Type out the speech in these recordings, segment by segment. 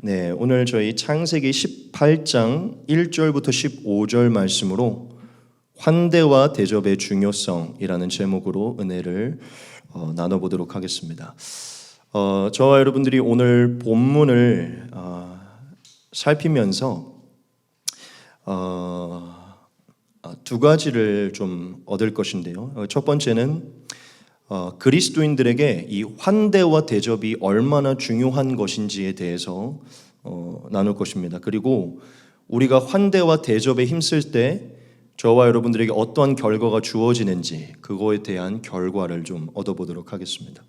네, 오늘 저희 창세기 18장 1절부터 15절 말씀으로 환대와 대접의 중요성이라는 제목으로 은혜를 나눠보도록 하겠습니다. 저와 여러분들이 오늘 본문을 살피면서 두 가지를 좀 얻을 것인데요. 첫 번째는 그리스도인들에게 이 환대와 대접이 얼마나 중요한 것인지에 대해서 나눌 것입니다. 그리고 우리가 환대와 대접에 힘쓸 때 저와 여러분들에게 어떠한 결과가 주어지는지 그거에 대한 결과를 좀 얻어보도록 하겠습니다.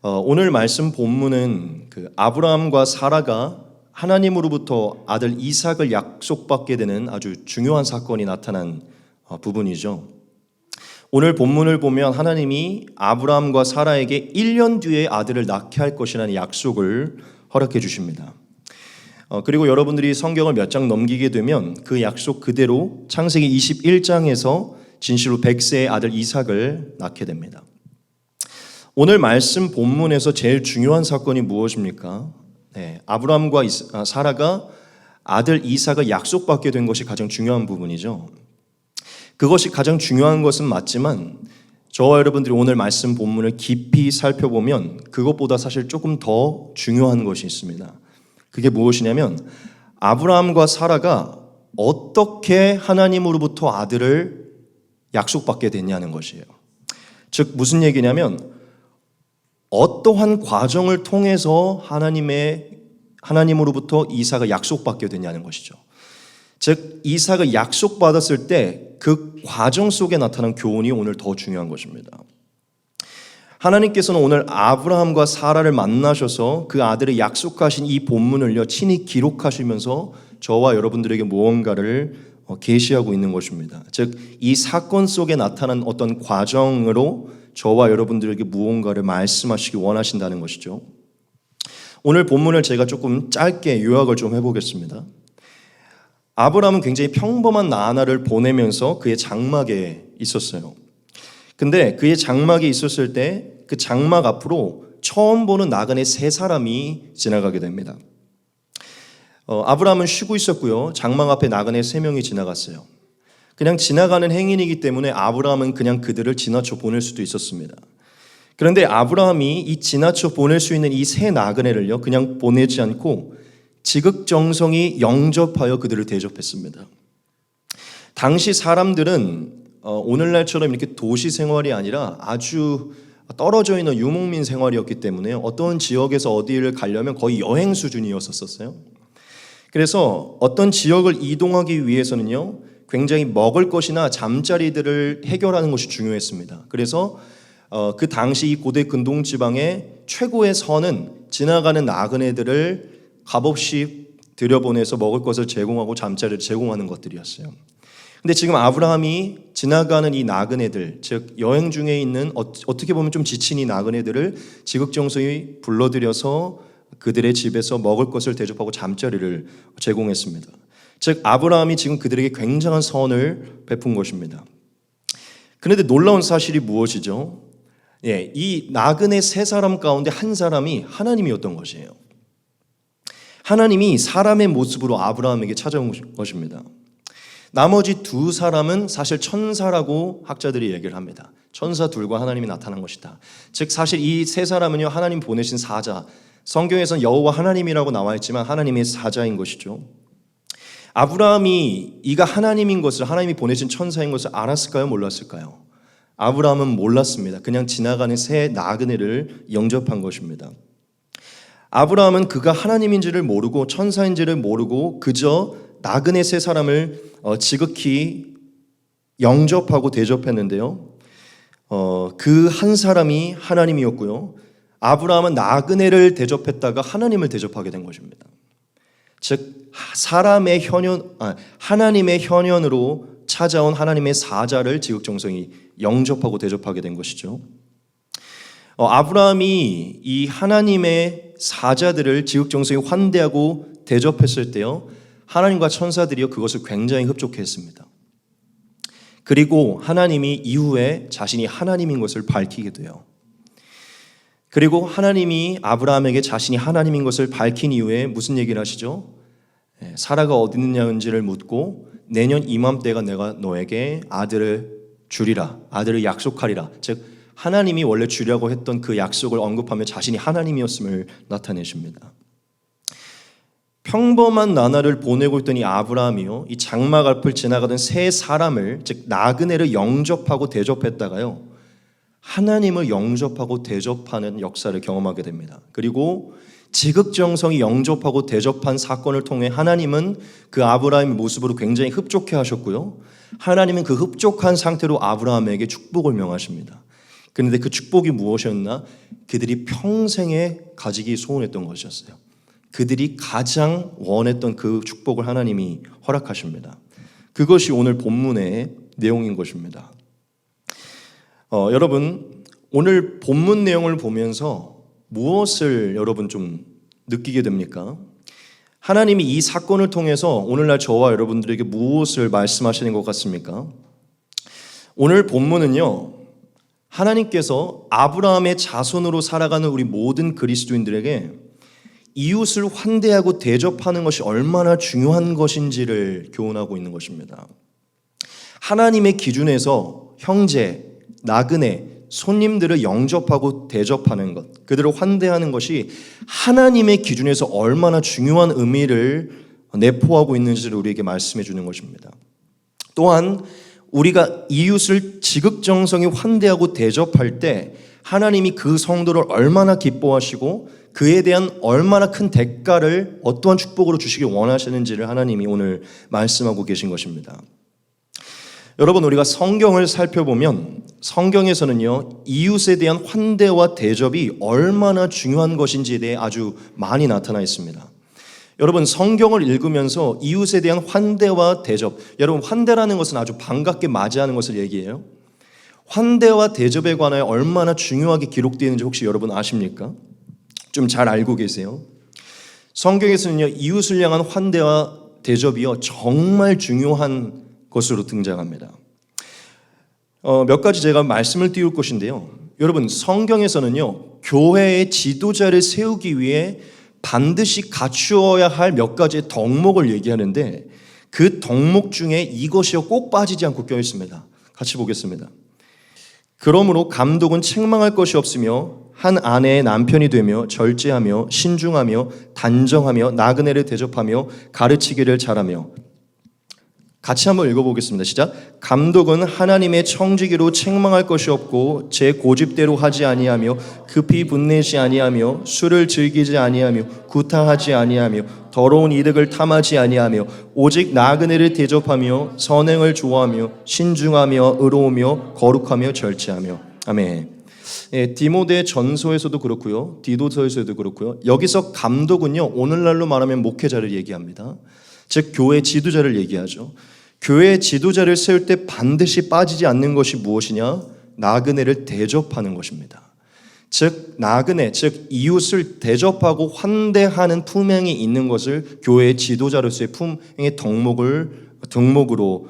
오늘 말씀 본문은 아브라함과 사라가 하나님으로부터 아들 이삭을 약속받게 되는 아주 중요한 사건이 나타난 부분이죠. 오늘 본문을 보면 하나님이 아브라함과 사라에게 1년 뒤에 아들을 낳게 할 것이라는 약속을 허락해 주십니다. 그리고 여러분들이 성경을 몇 장 넘기게 되면 그 약속 그대로 창세기 21장에서 진실로 100세의 아들 이삭을 낳게 됩니다. 오늘 말씀 본문에서 제일 중요한 사건이 무엇입니까? 아브라함과 사라가 아들 이삭을 약속받게 된 것이 가장 중요한 부분이죠. 그것이 가장 중요한 것은 맞지만 저와 여러분들이 오늘 말씀 본문을 깊이 살펴보면 그것보다 사실 조금 더 중요한 것이 있습니다. 그게 무엇이냐면 아브라함과 사라가 어떻게 하나님으로부터 아들을 약속받게 됐냐는 것이에요. 즉 무슨 얘기냐면 어떠한 과정을 통해서 하나님으로부터 이삭을 약속받게 됐냐는 것이죠. 즉 이삭을 약속받았을 때 그 과정 속에 나타난 교훈이 오늘 더 중요한 것입니다. 하나님께서는 오늘 아브라함과 사라를 만나셔서 그 아들을 약속하신 이 본문을요 친히 기록하시면서 저와 여러분들에게 무언가를 계시하고 있는 것입니다. 즉 이 사건 속에 나타난 어떤 과정으로 저와 여러분들에게 무언가를 말씀하시기 원하신다는 것이죠. 오늘 본문을 제가 조금 짧게 요약을 좀 해보겠습니다. 아브라함은 굉장히 평범한 나날을 보내면서 그의 장막에 있었어요. 근데 그의 장막에 있었을 때 그 장막 앞으로 처음 보는 나그네 세 사람이 지나가게 됩니다. 아브라함은 쉬고 있었고요. 장막 앞에 나그네 세 명이 지나갔어요. 그냥 지나가는 행인이기 때문에 아브라함은 그냥 그들을 지나쳐 보낼 수도 있었습니다. 그런데 아브라함이 이 지나쳐 보낼 수 있는 이 세 나그네를요 그냥 보내지 않고 지극정성이 영접하여 그들을 대접했습니다. 당시 사람들은 오늘날처럼 이렇게 도시 생활이 아니라 아주 떨어져 있는 유목민 생활이었기 때문에 어떤 지역에서 어디를 가려면 거의 여행 수준이었었어요. 그래서 어떤 지역을 이동하기 위해서는요 굉장히 먹을 것이나 잠자리들을 해결하는 것이 중요했습니다. 그래서 그 당시 이 고대 근동 지방의 최고의 선은 지나가는 나그네들을 값없이 들여보내서 먹을 것을 제공하고 잠자리를 제공하는 것들이었어요. 근데 지금 아브라함이 지나가는 이 나그네들, 즉 여행 중에 있는 어떻게 보면 좀 지친 이 나그네들을 지극정성히 불러들여서 그들의 집에서 먹을 것을 대접하고 잠자리를 제공했습니다. 즉 아브라함이 지금 그들에게 굉장한 선을 베푼 것입니다. 그런데 놀라운 사실이 무엇이죠? 이 나그네 세 사람 가운데 한 사람이 하나님이었던 것이에요. 하나님이 사람의 모습으로 아브라함에게 찾아온 것입니다. 나머지 두 사람은 사실 천사라고 학자들이 얘기를 합니다. 천사 둘과 하나님이 나타난 것이다. 즉 사실 이 세 사람은요 하나님 보내신 사자, 성경에서는 여호와 하나님이라고 나와 있지만 하나님의 사자인 것이죠. 아브라함이 이가 하나님인 것을, 하나님이 보내신 천사인 것을 알았을까요? 몰랐을까요? 아브라함은 몰랐습니다. 그냥 지나가는 새 나그네를 영접한 것입니다. 아브라함은 그가 하나님인지를 모르고 천사인지를 모르고 그저 나그네 세 사람을 지극히 영접하고 대접했는데요. 그 한 사람이 하나님이었고요. 아브라함은 나그네를 대접했다가 하나님을 대접하게 된 것입니다. 즉 하나님의 현현으로 찾아온 하나님의 사자를 지극정성히 영접하고 대접하게 된 것이죠. 아브라함이 이 하나님의 사자들을 지극정성히 환대하고 대접했을 때요 하나님과 천사들이요 그것을 굉장히 흡족해했습니다. 그리고 하나님이 이후에 자신이 하나님인 것을 밝히게 돼요. 그리고 하나님이 아브라함에게 자신이 하나님인 것을 밝힌 이후에 무슨 얘기를 하시죠? 사라가 어디 있느냐는지를 묻고 내년 이맘때가 내가 너에게 아들을 주리라, 아들을 약속하리라. 즉 하나님이 원래 주려고 했던 그 약속을 언급하며 자신이 하나님이었음을 나타내십니다. 평범한 나날을 보내고 있던 이 아브라함이요, 이 장막 앞을 지나가던 세 사람을, 즉 나그네를 영접하고 대접했다가요, 하나님을 영접하고 대접하는 역사를 경험하게 됩니다. 그리고 지극정성이 영접하고 대접한 사건을 통해 하나님은 그 아브라함의 모습으로 굉장히 흡족해 하셨고요, 하나님은 그 흡족한 상태로 아브라함에게 축복을 명하십니다. 그런데 그 축복이 무엇이었나? 그들이 평생에 가지기 소원했던 것이었어요. 그들이 가장 원했던 그 축복을 하나님이 허락하십니다. 그것이 오늘 본문의 내용인 것입니다. 여러분, 오늘 본문 내용을 보면서 무엇을 여러분 좀 느끼게 됩니까? 하나님이 이 사건을 통해서 오늘날 저와 여러분들에게 무엇을 말씀하시는 것 같습니까? 오늘 본문은요, 하나님께서 아브라함의 자손으로 살아가는 우리 모든 그리스도인들에게 이웃을 환대하고 대접하는 것이 얼마나 중요한 것인지를 교훈하고 있는 것입니다. 하나님의 기준에서 형제, 나그네, 손님들을 영접하고 대접하는 것, 그들을 환대하는 것이 하나님의 기준에서 얼마나 중요한 의미를 내포하고 있는지를 우리에게 말씀해 주는 것입니다. 또한 우리가 이웃을 지극정성히 환대하고 대접할 때 하나님이 그 성도를 얼마나 기뻐하시고 그에 대한 얼마나 큰 대가를 어떠한 축복으로 주시길 원하시는지를 하나님이 오늘 말씀하고 계신 것입니다. 여러분, 우리가 성경을 살펴보면 성경에서는요, 이웃에 대한 환대와 대접이 얼마나 중요한 것인지에 대해 아주 많이 나타나 있습니다. 여러분, 성경을 읽으면서 이웃에 대한 환대와 대접, 여러분, 환대라는 것은 아주 반갑게 맞이하는 것을 얘기해요. 환대와 대접에 관하여 얼마나 중요하게 기록되어 있는지 혹시 여러분 아십니까? 좀 잘 알고 계세요? 성경에서는요, 이웃을 향한 환대와 대접이요, 정말 중요한 것으로 등장합니다. 몇 가지 제가 말씀을 띄울 것인데요. 여러분, 성경에서는요, 교회의 지도자를 세우기 위해 반드시 갖추어야 할 몇 가지의 덕목을 얘기하는데 그 덕목 중에 이것이요 꼭 빠지지 않고 껴 있습니다. 같이 보겠습니다. 그러므로 감독은 책망할 것이 없으며 한 아내의 남편이 되며 절제하며 신중하며 단정하며 나그네를 대접하며 가르치기를 잘하며. 같이 한번 읽어보겠습니다. 시작. 감독은 하나님의 청지기로 책망할 것이 없고 제 고집대로 하지 아니하며 급히 분내지 아니하며 술을 즐기지 아니하며 구타하지 아니하며 더러운 이득을 탐하지 아니하며 오직 나그네를 대접하며 선행을 좋아하며 신중하며 의로우며 거룩하며 절제하며. 아멘. 디모데 전서에서도 그렇고요, 디도서에서도 그렇고요, 여기서 감독은요, 오늘날로 말하면 목회자를 얘기합니다. 즉 교회 지도자를 얘기하죠. 교회 지도자를 세울 때 반드시 빠지지 않는 것이 무엇이냐? 나그네를 대접하는 것입니다. 즉 나그네, 즉 이웃을 대접하고 환대하는 품행이 있는 것을 교회의 지도자로서의 품행의 덕목으로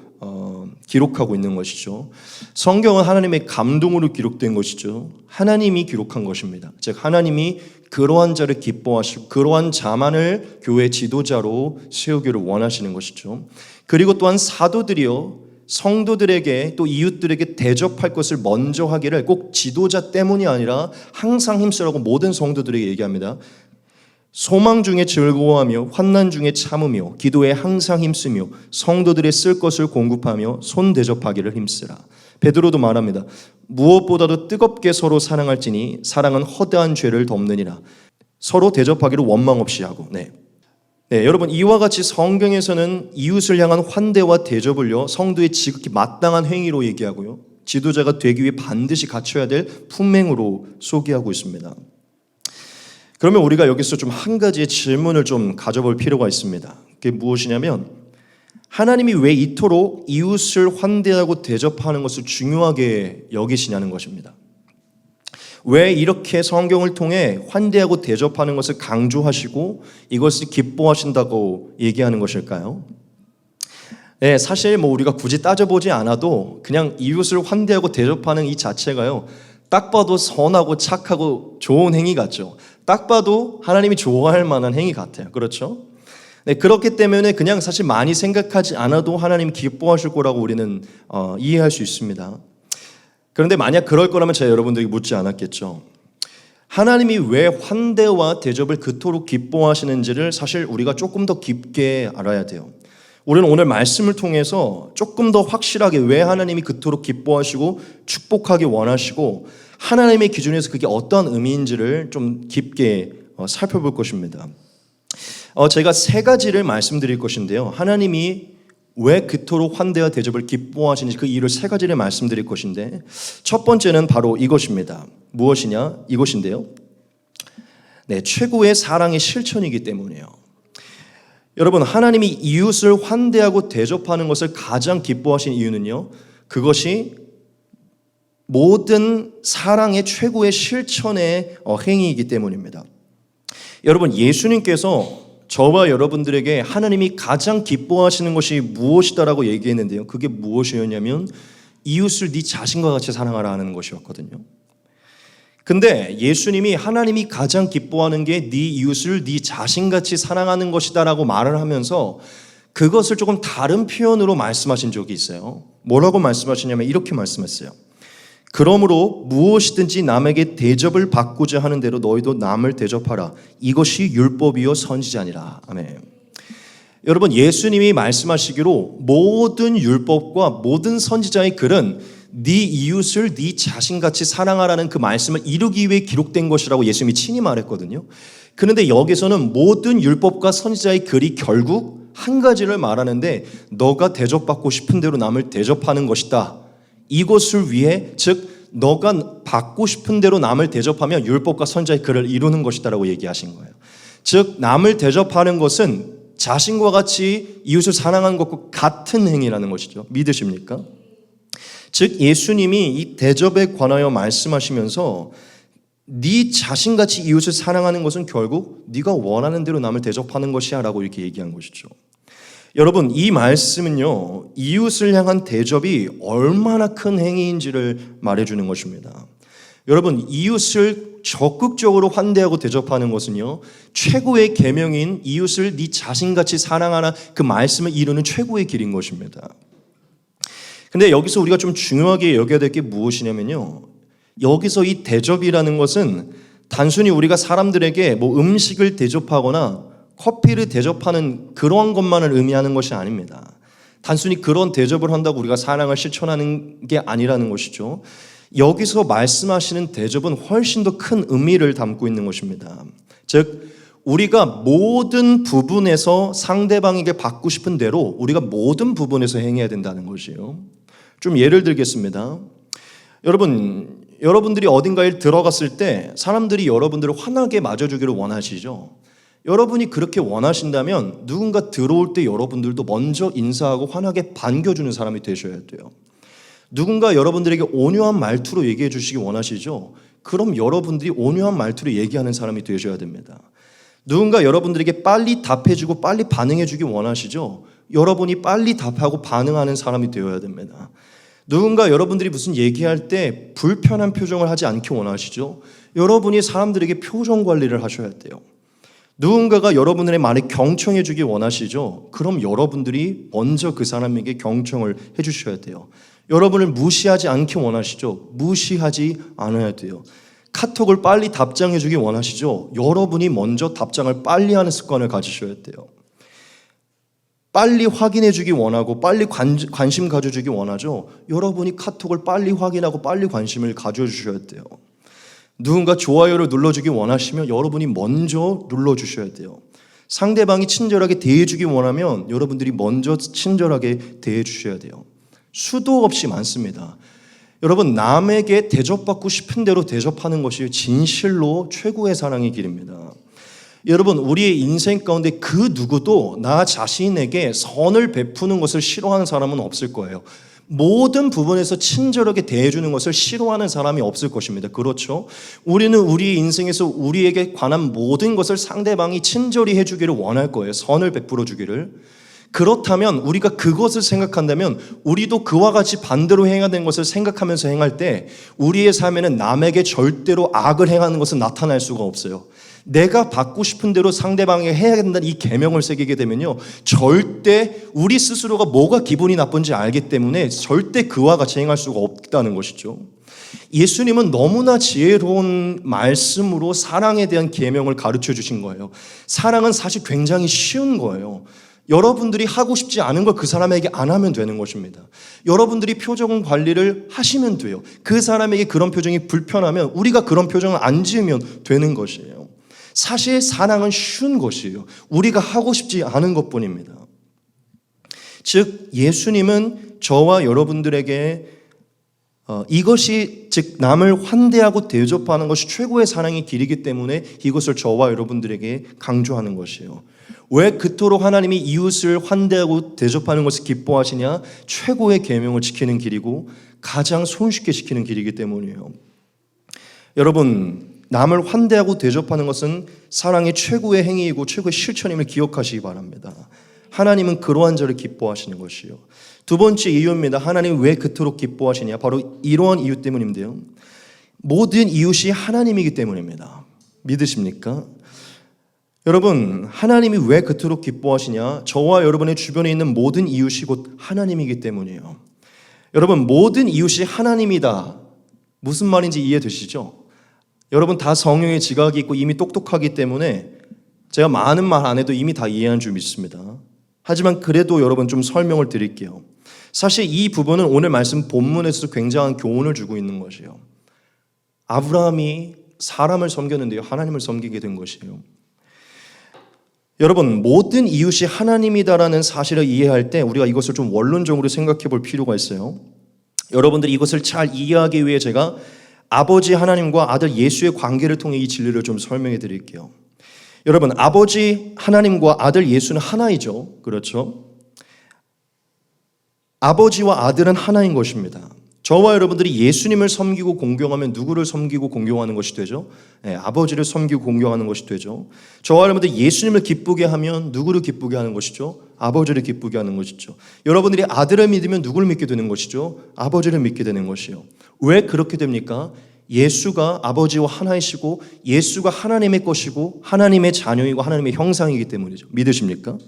기록하고 있는 것이죠. 성경은 하나님의 감동으로 기록된 것이죠. 하나님이 기록한 것입니다. 즉 하나님이 그러한 자를 기뻐하시고 그러한 자만을 교회 지도자로 세우기를 원하시는 것이죠. 그리고 또한 사도들이요, 성도들에게 또 이웃들에게 대접할 것을 먼저 하기를 꼭 지도자 때문이 아니라 항상 힘쓰라고 모든 성도들에게 얘기합니다. 소망 중에 즐거워하며 환난 중에 참으며 기도에 항상 힘쓰며 성도들의 쓸 것을 공급하며 손 대접하기를 힘쓰라. 베드로도 말합니다. 무엇보다도 뜨겁게 서로 사랑할지니 사랑은 허다한 죄를 덮느니라. 서로 대접하기를 원망 없이 하고. 네, 여러분, 이와 같이 성경에서는 이웃을 향한 환대와 대접을요, 성도의 지극히 마땅한 행위로 얘기하고요, 지도자가 되기 위해 반드시 갖춰야 될 품행으로 소개하고 있습니다. 그러면 우리가 여기서 좀 한 가지의 질문을 좀 가져볼 필요가 있습니다. 그게 무엇이냐면, 하나님이 왜 이토록 이웃을 환대하고 대접하는 것을 중요하게 여기시냐는 것입니다. 왜 이렇게 성경을 통해 환대하고 대접하는 것을 강조하시고 이것을 기뻐하신다고 얘기하는 것일까요? 네, 사실 우리가 굳이 따져보지 않아도 그냥 이웃을 환대하고 대접하는 이 자체가요, 딱 봐도 선하고 착하고 좋은 행위 같죠. 딱 봐도 하나님이 좋아할 만한 행위 같아요. 그렇죠? 네, 그렇기 때문에 그냥 사실 많이 생각하지 않아도 하나님 기뻐하실 거라고 우리는 이해할 수 있습니다. 그런데 만약 그럴 거라면 제가 여러분들에게 묻지 않았겠죠. 하나님이 왜 환대와 대접을 그토록 기뻐하시는지를 사실 우리가 조금 더 깊게 알아야 돼요. 우리는 오늘 말씀을 통해서 조금 더 확실하게 왜 하나님이 그토록 기뻐하시고 축복하기 원하시고 하나님의 기준에서 그게 어떤 의미인지를 좀 깊게 살펴볼 것입니다. 제가 세 가지를 말씀드릴 것인데요. 하나님이 왜 그토록 환대와 대접을 기뻐하시는지 그 이유를 세 가지를 말씀드릴 것인데 첫 번째는 바로 이것입니다. 무엇이냐? 이것인데요. 네, 최고의 사랑의 실천이기 때문이에요. 여러분, 하나님이 이웃을 환대하고 대접하는 것을 가장 기뻐하신 이유는요. 그것이 모든 사랑의 최고의 실천의 행위이기 때문입니다. 여러분, 예수님께서 저와 여러분들에게 하나님이 가장 기뻐하시는 것이 무엇이다라고 얘기했는데요. 그게 무엇이었냐면 이웃을 네 자신과 같이 사랑하라 하는 것이었거든요. 근데 예수님이 하나님이 가장 기뻐하는 게 네 이웃을 네 자신같이 사랑하는 것이다라고 말을 하면서 그것을 조금 다른 표현으로 말씀하신 적이 있어요. 뭐라고 말씀하시냐면 이렇게 말씀했어요. 그러므로 무엇이든지 남에게 대접을 받고자 하는 대로 너희도 남을 대접하라. 이것이 율법이요 선지자니라. 아멘. 여러분, 예수님이 말씀하시기로 모든 율법과 모든 선지자의 글은 네 이웃을 네 자신같이 사랑하라는 그 말씀을 이루기 위해 기록된 것이라고 예수님이 친히 말했거든요. 그런데 여기서는 모든 율법과 선지자의 글이 결국 한 가지를 말하는데 너가 대접받고 싶은 대로 남을 대접하는 것이다. 이것을 위해 즉 너가 받고 싶은 대로 남을 대접하면 율법과 선지자의 글을 이루는 것이다라고 얘기하신 거예요. 즉 남을 대접하는 것은 자신과 같이 이웃을 사랑하는 것과 같은 행위라는 것이죠. 믿으십니까? 즉 예수님이 이 대접에 관하여 말씀하시면서 네 자신같이 이웃을 사랑하는 것은 결국 네가 원하는 대로 남을 대접하는 것이야 라고 이렇게 얘기한 것이죠. 여러분, 이 말씀은요 이웃을 향한 대접이 얼마나 큰 행위인지를 말해주는 것입니다. 여러분, 이웃을 적극적으로 환대하고 대접하는 것은요 최고의 계명인 이웃을 네 자신같이 사랑하라 그 말씀을 이루는 최고의 길인 것입니다. 근데 여기서 우리가 좀 중요하게 여겨야 될 게 무엇이냐면요, 여기서 이 대접이라는 것은 단순히 우리가 사람들에게 뭐 음식을 대접하거나 커피를 대접하는 그런 것만을 의미하는 것이 아닙니다. 단순히 그런 대접을 한다고 우리가 사랑을 실천하는 게 아니라는 것이죠. 여기서 말씀하시는 대접은 훨씬 더 큰 의미를 담고 있는 것입니다. 즉 우리가 모든 부분에서 상대방에게 받고 싶은 대로 우리가 모든 부분에서 행해야 된다는 것이에요. 좀 예를 들겠습니다. 여러분들이 어딘가에 들어갔을 때 사람들이 여러분들을 환하게 맞아주기를 원하시죠. 여러분이 그렇게 원하신다면 누군가 들어올 때 여러분들도 먼저 인사하고 환하게 반겨주는 사람이 되셔야 돼요. 누군가 여러분들에게 온유한 말투로 얘기해 주시기 원하시죠. 그럼 여러분들이 온유한 말투로 얘기하는 사람이 되셔야 됩니다. 누군가 여러분들에게 빨리 답해주고 빨리 반응해주기 원하시죠. 여러분이 빨리 답하고 반응하는 사람이 되어야 됩니다. 누군가 여러분들이 무슨 얘기할 때 불편한 표정을 하지 않기 원하시죠. 여러분이 사람들에게 표정 관리를 하셔야 돼요. 누군가가 여러분들의 말에 경청해 주기 원하시죠. 그럼 여러분들이 먼저 그 사람에게 경청을 해 주셔야 돼요. 여러분을 무시하지 않기 원하시죠. 무시하지 않아야 돼요. 카톡을 빨리 답장해 주기 원하시죠. 여러분이 먼저 답장을 빨리 하는 습관을 가지셔야 돼요. 빨리 확인해 주기 원하고 빨리 관심 가져주기 원하죠. 여러분이 카톡을 빨리 확인하고 빨리 관심을 가져주셔야 돼요. 누군가 좋아요를 눌러주기 원하시면 여러분이 먼저 눌러주셔야 돼요. 상대방이 친절하게 대해주기 원하면 여러분들이 먼저 친절하게 대해주셔야 돼요. 수도 없이 많습니다. 여러분, 남에게 대접받고 싶은 대로 대접하는 것이 진실로 최고의 사랑의 길입니다. 여러분, 우리의 인생 가운데 그 누구도 나 자신에게 선을 베푸는 것을 싫어하는 사람은 없을 거예요. 모든 부분에서 친절하게 대해주는 것을 싫어하는 사람이 없을 것입니다. 그렇죠? 우리는 우리의 인생에서 우리에게 관한 모든 것을 상대방이 친절히 해주기를 원할 거예요. 선을 베풀어 주기를. 그렇다면 우리가 그것을 생각한다면 우리도 그와 같이 반대로 행해야 되는 것을 생각하면서 행할 때 우리의 삶에는 남에게 절대로 악을 행하는 것은 나타날 수가 없어요. 내가 받고 싶은 대로 상대방에게 해야 된다는 이 계명을 새기게 되면요, 절대 우리 스스로가 뭐가 기분이 나쁜지 알기 때문에 절대 그와 같이 행할 수가 없다는 것이죠. 예수님은 너무나 지혜로운 말씀으로 사랑에 대한 계명을 가르쳐 주신 거예요. 사랑은 사실 굉장히 쉬운 거예요. 여러분들이 하고 싶지 않은 걸 그 사람에게 안 하면 되는 것입니다. 여러분들이 표정 관리를 하시면 돼요. 그 사람에게 그런 표정이 불편하면 우리가 그런 표정을 안 지으면 되는 것이에요. 사실 사랑은 쉬운 것이에요. 우리가 하고 싶지 않은 것뿐입니다. 즉 예수님은 저와 여러분들에게 이것이 즉 남을 환대하고 대접하는 것이 최고의 사랑의 길이기 때문에 이것을 저와 여러분들에게 강조하는 것이에요. 왜 그토록 하나님이 이웃을 환대하고 대접하는 것을 기뻐하시냐? 최고의 계명을 지키는 길이고 가장 손쉽게 지키는 길이기 때문이에요. 여러분, 남을 환대하고 대접하는 것은 사랑의 최고의 행위이고 최고의 실천임을 기억하시기 바랍니다. 하나님은 그러한 자를 기뻐하시는 것이요. 두 번째 이유입니다. 하나님이 왜 그토록 기뻐하시냐? 바로 이러한 이유 때문인데요. 모든 이웃이 하나님이기 때문입니다. 믿으십니까? 여러분, 하나님이 왜 그토록 기뻐하시냐? 저와 여러분의 주변에 있는 모든 이웃이 곧 하나님이기 때문이에요. 여러분, 모든 이웃이 하나님이다. 무슨 말인지 이해되시죠? 여러분 다 성령의 지각이 있고 이미 똑똑하기 때문에 제가 많은 말 안 해도 이미 다 이해한 줄 믿습니다. 하지만 그래도 여러분 좀 설명을 드릴게요. 사실 이 부분은 오늘 말씀 본문에서도 굉장한 교훈을 주고 있는 것이에요. 아브라함이 사람을 섬겼는데요, 하나님을 섬기게 된 것이에요. 여러분, 모든 이웃이 하나님이다라는 사실을 이해할 때 우리가 이것을 좀 원론적으로 생각해 볼 필요가 있어요. 여러분들이 이것을 잘 이해하기 위해 제가 아버지 하나님과 아들 예수의 관계를 통해 이 진리를 좀 설명해 드릴게요. 여러분, 아버지 하나님과 아들 예수는 하나이죠. 그렇죠? 아버지와 아들은 하나인 것입니다. 저와 여러분들이 예수님을 섬기고 공경하면 누구를 섬기고 공경하는 것이 되죠? 네, 아버지를 섬기고 공경하는 것이 되죠. 저와 여러분들이 예수님을 기쁘게 하면 누구를 기쁘게 하는 것이죠? 아버지를 기쁘게 하는 것이죠. 여러분들이 아들을 믿으면 누구를 믿게 되는 것이죠? 아버지를 믿게 되는 것이요. 왜 그렇게 됩니까? 예수가 아버지와 하나이시고 예수가 하나님의 것이고 하나님의 자녀이고 하나님의 형상이기 때문이죠. 믿으십니까?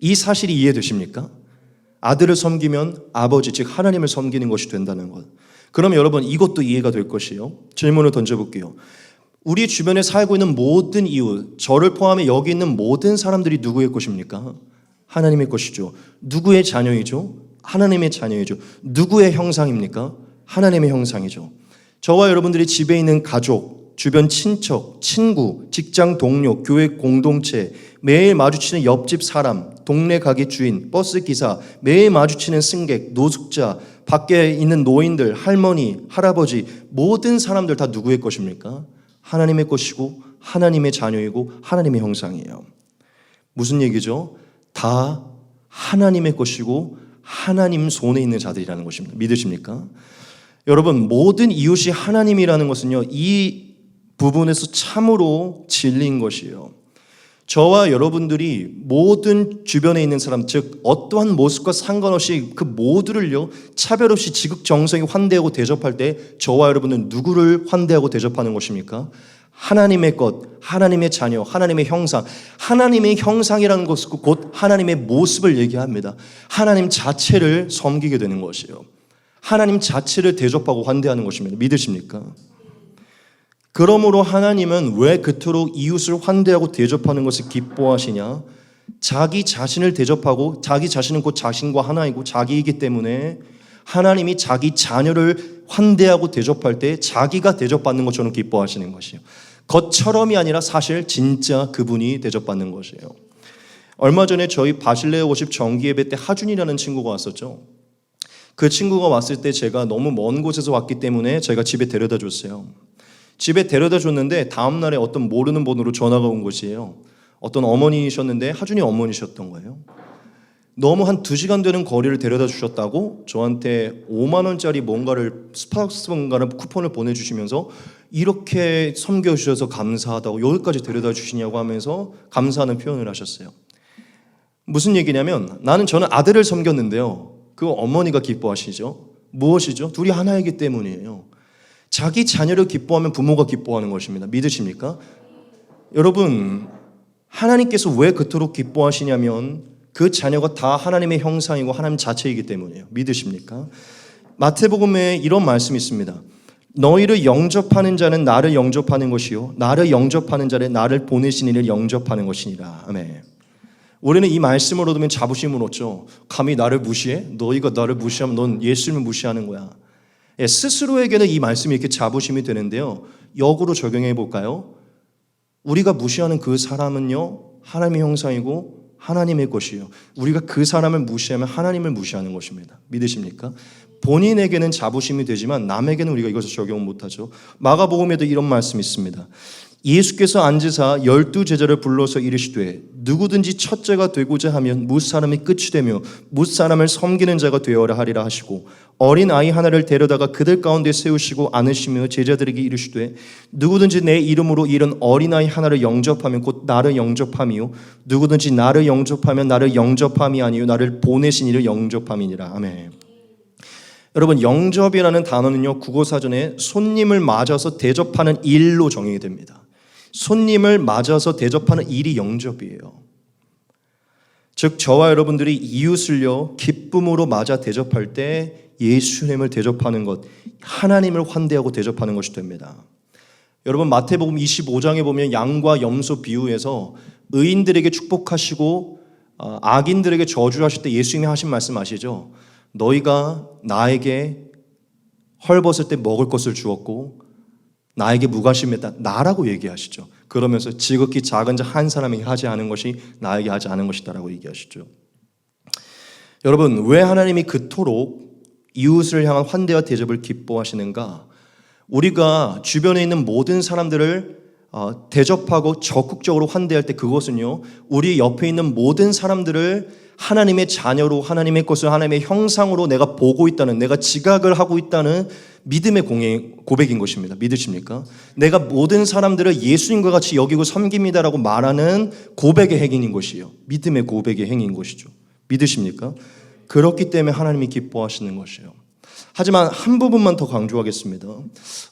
이 사실이 이해되십니까? 아들을 섬기면 아버지 즉 하나님을 섬기는 것이 된다는 것. 그럼 여러분 이것도 이해가 될 것이요. 질문을 던져볼게요. 우리 주변에 살고 있는 모든 이웃, 저를 포함해 여기 있는 모든 사람들이 누구의 것입니까? 하나님의 것이죠. 누구의 자녀이죠? 하나님의 자녀이죠. 누구의 형상입니까? 하나님의 형상이죠. 저와 여러분들이 집에 있는 가족, 주변 친척, 친구, 직장 동료, 교회 공동체, 매일 마주치는 옆집 사람, 동네 가게 주인, 버스 기사, 매일 마주치는 승객, 노숙자, 밖에 있는 노인들, 할머니, 할아버지, 모든 사람들 다 누구의 것입니까? 하나님의 것이고 하나님의 자녀이고 하나님의 형상이에요. 무슨 얘기죠? 다 하나님의 것이고 하나님 손에 있는 자들이라는 것입니다. 믿으십니까? 여러분, 모든 이웃이 하나님이라는 것은요, 이 부분에서 참으로 진리인 것이에요. 저와 여러분들이 모든 주변에 있는 사람, 즉 어떠한 모습과 상관없이 그 모두를요 차별 없이 지극정성히 환대하고 대접할 때 저와 여러분은 누구를 환대하고 대접하는 것입니까? 하나님의 것, 하나님의 자녀, 하나님의 형상. 하나님의 형상이라는 것은 곧 하나님의 모습을 얘기합니다. 하나님 자체를 섬기게 되는 것이에요. 하나님 자체를 대접하고 환대하는 것입니다. 믿으십니까? 그러므로 하나님은 왜 그토록 이웃을 환대하고 대접하는 것을 기뻐하시냐? 자기 자신을 대접하고 자기 자신은 곧 자신과 하나이고 자기이기 때문에 하나님이 자기 자녀를 환대하고 대접할 때 자기가 대접받는 것처럼 기뻐하시는 것이에요. 겉처럼이 아니라 사실 진짜 그분이 대접받는 것이에요. 얼마 전에 저희 바실레아 워십 정기예배 때 하준이라는 친구가 왔었죠. 그 친구가 왔을 때 제가 너무 먼 곳에서 왔기 때문에 제가 집에 데려다 줬어요. 집에 데려다 줬는데 다음 날에 어떤 모르는 번호로 전화가 온 것이에요. 어떤 어머니셨는데 하준이 어머니셨던 거예요. 너무 한 2시간 되는 거리를 데려다 주셨다고 저한테 5만 원짜리 뭔가를 스파크스 뭔가를 쿠폰을 보내주시면서 이렇게 섬겨주셔서 감사하다고 여기까지 데려다 주시냐고 하면서 감사하는 표현을 하셨어요. 무슨 얘기냐면 저는 아들을 섬겼는데요. 그 어머니가 기뻐하시죠. 무엇이죠? 둘이 하나이기 때문이에요. 자기 자녀를 기뻐하면 부모가 기뻐하는 것입니다. 믿으십니까? 여러분, 하나님께서 왜 그토록 기뻐하시냐면 그 자녀가 다 하나님의 형상이고 하나님 자체이기 때문이에요. 믿으십니까? 마태복음에 이런 말씀이 있습니다. 너희를 영접하는 자는 나를 영접하는 것이요 나를 영접하는 자는 나를 보내신 이를 영접하는 것이니라. 아멘. 우리는 이 말씀을 얻으면 자부심을 얻죠. 감히 나를 무시해? 너희가 나를 무시하면 넌 예수님을 무시하는 거야. 스스로에게는 이 말씀이 이렇게 자부심이 되는데요. 역으로 적용해 볼까요? 우리가 무시하는 그 사람은요, 하나님의 형상이고 하나님의 것이에요. 우리가 그 사람을 무시하면 하나님을 무시하는 것입니다. 믿으십니까? 본인에게는 자부심이 되지만 남에게는 우리가 이것을 적용 못하죠. 마가복음에도 이런 말씀이 있습니다. 예수께서 앉으사 12제자를 불러서 이르시되 누구든지 첫째가 되고자 하면 무사람이 끝이 되며 무사람을 섬기는 자가 되어라 하리라 하시고 어린 아이 하나를 데려다가 그들 가운데 세우시고 안으시며 제자들에게 이르시되 누구든지 내 이름으로 이른 어린아이 하나를 영접하면 곧 나를 영접함이요 누구든지 나를 영접하면 나를 영접함이 아니요 나를 보내신 이를 영접함이니라. 아멘. 여러분, 영접이라는 단어는요, 국어사전에 손님을 맞아서 대접하는 일로 정의가 됩니다. 손님을 맞아서 대접하는 일이 영접이에요. 즉 저와 여러분들이 이웃을요 기쁨으로 맞아 대접할 때 예수님을 대접하는 것, 하나님을 환대하고 대접하는 것이 됩니다. 여러분, 마태복음 25장에 보면 양과 염소 비유에서 의인들에게 축복하시고 악인들에게 저주하실 때 예수님이 하신 말씀 아시죠? 너희가 나에게 헐벗을 때 먹을 것을 주었고 나에게 무관심했다. 나라고 얘기하시죠. 그러면서 지극히 작은 자 한 사람에게 하지 않은 것이 나에게 하지 않은 것이다라고 얘기하시죠. 여러분, 왜 하나님이 그토록 이웃을 향한 환대와 대접을 기뻐하시는가? 우리가 주변에 있는 모든 사람들을 대접하고 적극적으로 환대할 때 그것은요, 우리 옆에 있는 모든 사람들을 하나님의 자녀로, 하나님의 것을 하나님의 형상으로 내가 보고 있다는, 내가 지각을 하고 있다는 믿음의 고백인 것입니다. 믿으십니까? 내가 모든 사람들을 예수님과 같이 여기고 섬깁니다라고 말하는 고백의 행위인 것이에요. 믿음의 고백의 행위인 것이죠. 믿으십니까? 그렇기 때문에 하나님이 기뻐하시는 것이에요. 하지만 한 부분만 더 강조하겠습니다.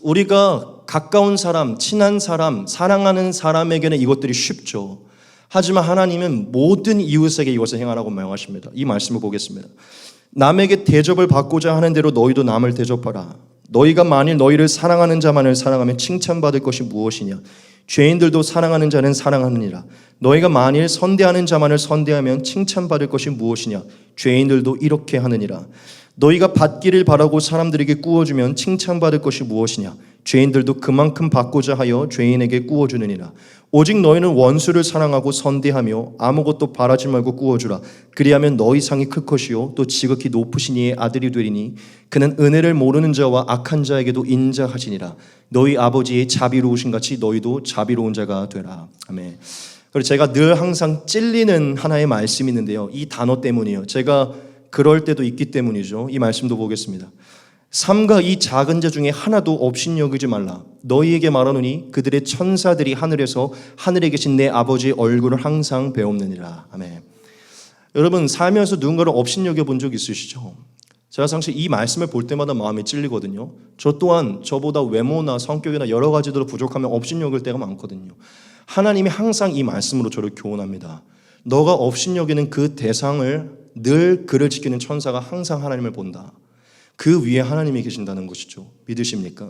우리가 가까운 사람, 친한 사람, 사랑하는 사람에게는 이것들이 쉽죠. 하지만 하나님은 모든 이웃에게 이것을 행하라고 명하십니다. 이 말씀을 보겠습니다. 남에게 대접을 받고자 하는 대로 너희도 남을 대접하라. 너희가 만일 너희를 사랑하는 자만을 사랑하면 칭찬받을 것이 무엇이냐? 죄인들도 사랑하는 자는 사랑하느니라. 너희가 만일 선대하는 자만을 선대하면 칭찬받을 것이 무엇이냐? 죄인들도 이렇게 하느니라. 너희가 받기를 바라고 사람들에게 꾸어주면 칭찬받을 것이 무엇이냐? 죄인들도 그만큼 받고자 하여 죄인에게 꾸어주느니라. 오직 너희는 원수를 사랑하고 선대하며 아무것도 바라지 말고 꾸어주라. 그리하면 너희 상이 클 것이요 또 지극히 높으신 이의 아들이 되리니 그는 은혜를 모르는 자와 악한 자에게도 인자하시니라. 너희 아버지의 자비로우신 같이 너희도 자비로운 자가 되라. 아멘. 그리고 제가 늘 항상 찔리는 하나의 말씀이 있는데요, 이 단어 때문이에요. 제가 그럴 때도 있기 때문이죠. 이 말씀도 보겠습니다. 삼가 이 작은 자 중에 하나도 업신여기지 말라. 너희에게 말하노니 그들의 천사들이 하늘에서 하늘에 계신 내 아버지의 얼굴을 항상 배옵느니라. 아멘. 여러분, 살면서 누군가를 업신여겨 본 적 있으시죠? 제가 사실 이 말씀을 볼 때마다 마음이 찔리거든요. 저 또한 저보다 외모나 성격이나 여러 가지로 부족하면 업신여길 때가 많거든요. 하나님이 항상 이 말씀으로 저를 교훈합니다. 너가 업신여기는 그 대상을 늘 그를 지키는 천사가 항상 하나님을 본다. 그 위에 하나님이 계신다는 것이죠. 믿으십니까?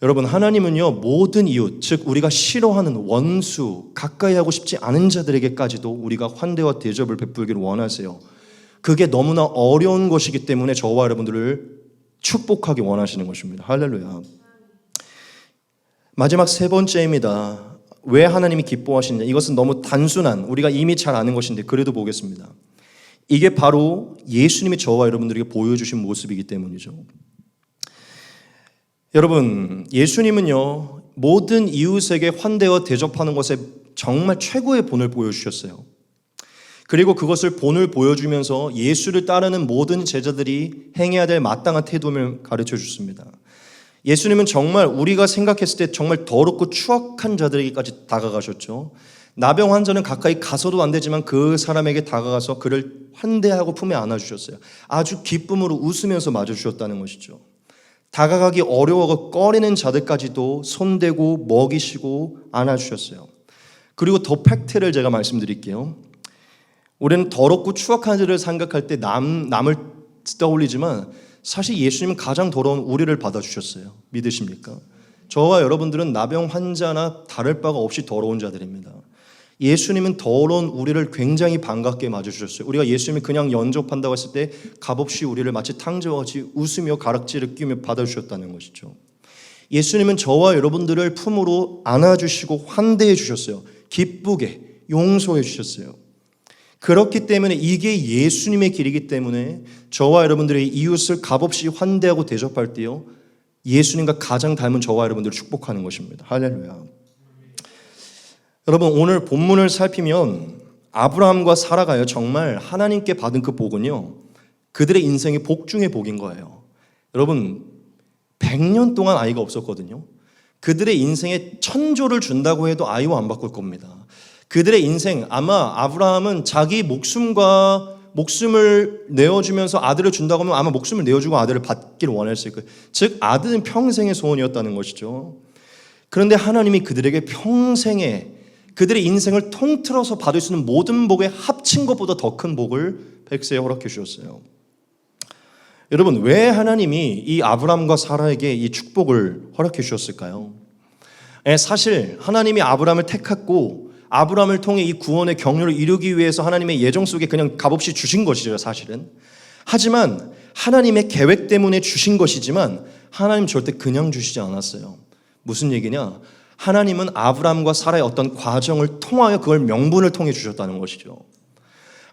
여러분, 하나님은요 모든 이웃, 즉 우리가 싫어하는 원수, 가까이 하고 싶지 않은 자들에게까지도 우리가 환대와 대접을 베풀기를 원하세요. 그게 너무나 어려운 것이기 때문에 저와 여러분들을 축복하기 원하시는 것입니다. 할렐루야. 마지막 세 번째입니다. 왜 하나님이 기뻐하시느냐? 이것은 너무 단순한, 우리가 이미 잘 아는 것인데 그래도 보겠습니다. 이게 바로 예수님이 저와 여러분들에게 보여주신 모습이기 때문이죠. 여러분, 예수님은요 모든 이웃에게 환대와 대접하는 것에 정말 최고의 본을 보여주셨어요. 그리고 그것을 본을 보여주면서 예수를 따르는 모든 제자들이 행해야 될 마땅한 태도를 가르쳐 주십니다. 예수님은 정말 우리가 생각했을 때 정말 더럽고 추악한 자들에게까지 다가가셨죠. 나병 환자는 가까이 가서도 안 되지만 그 사람에게 다가가서 그를 환대하고 품에 안아주셨어요. 아주 기쁨으로 웃으면서 맞아주셨다는 것이죠. 다가가기 어려워서 꺼리는 자들까지도 손대고 먹이시고 안아주셨어요. 그리고 더 팩트를 제가 말씀드릴게요. 우리는 더럽고 추악한 자를 생각할 때 남을 떠올리지만 사실 예수님은 가장 더러운 우리를 받아주셨어요. 믿으십니까? 저와 여러분들은 나병 환자나 다를 바가 없이 더러운 자들입니다. 예수님은 더러운 우리를 굉장히 반갑게 맞아주셨어요. 우리가 예수님이 그냥 연접한다고 했을 때 값없이 우리를 마치 탕자와 같이 웃으며 가락지를 끼며 받아주셨다는 것이죠. 예수님은 저와 여러분들을 품으로 안아주시고 환대해 주셨어요. 기쁘게 용서해 주셨어요. 그렇기 때문에 이게 예수님의 길이기 때문에 저와 여러분들의 이웃을 값없이 환대하고 대접할 때요, 예수님과 가장 닮은 저와 여러분들을 축복하는 것입니다. 할렐루야. 여러분, 오늘 본문을 살피면 아브라함과 사라가요, 정말 하나님께 받은 그 복은요, 그들의 인생의 복 중의 복인 거예요. 여러분, 100년 동안 아이가 없었거든요. 그들의 인생에 천조를 준다고 해도 아이와 안 바꿀 겁니다. 그들의 인생, 아마 아브라함은 자기 목숨을 내어주면서 아들을 준다고 하면 아마 목숨을 내어주고 아들을 받기를 원했을 거예요. 즉 아들은 평생의 소원이었다는 것이죠. 그런데 하나님이 그들에게 평생에 그들의 인생을 통틀어서 받을 수 있는 모든 복에 합친 것보다 더 큰 복을 백세에 허락해 주셨어요. 여러분, 왜 하나님이 이 아브라함과 사라에게 이 축복을 허락해 주셨을까요? 사실 하나님이 아브라함을 택했고 아브라함을 통해 이 구원의 경륜을 이루기 위해서 하나님의 예정 속에 그냥 값없이 주신 것이죠, 사실은. 하지만 하나님의 계획 때문에 주신 것이지만 하나님 절대 그냥 주시지 않았어요. 무슨 얘기냐? 하나님은 아브라함과 사라의 어떤 과정을 통하여 그걸 명분을 통해 주셨다는 것이죠.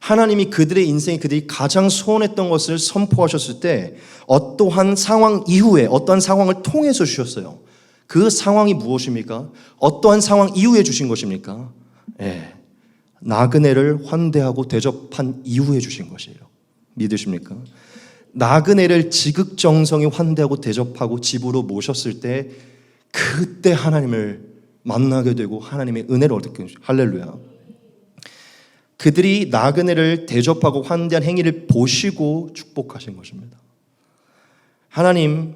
하나님이 그들의 인생에 그들이 가장 소원했던 것을 선포하셨을 때 어떠한 상황 이후에 어떠한 상황을 통해서 주셨어요. 그 상황이 무엇입니까? 어떠한 상황 이후에 주신 것입니까? 나그네를 환대하고 대접한 이후에 주신 것이에요. 믿으십니까? 나그네를 지극정성히 환대하고 대접하고 집으로 모셨을 때 그때 하나님을 만나게 되고 하나님의 은혜를 얻게 되죠. 할렐루야. 그들이 나그네를 대접하고 환대한 행위를 보시고 축복하신 것입니다. 하나님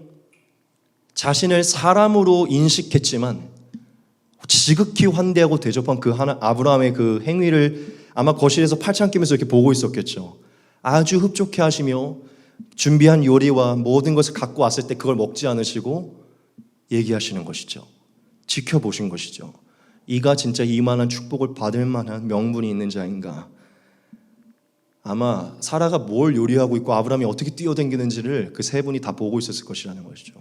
자신을 사람으로 인식했지만 지극히 환대하고 대접한 그 아브라함의 그 행위를 아마 거실에서 팔짱 끼면서 이렇게 보고 있었겠죠. 아주 흡족해 하시며 준비한 요리와 모든 것을 갖고 왔을 때 그걸 먹지 않으시고 얘기하시는 것이죠. 지켜보신 것이죠. 이가 진짜 이만한 축복을 받을 만한 명분이 있는 자인가. 아마 사라가 뭘 요리하고 있고 아브라함이 어떻게 뛰어다니는지를 그 세 분이 다 보고 있었을 것이라는 것이죠.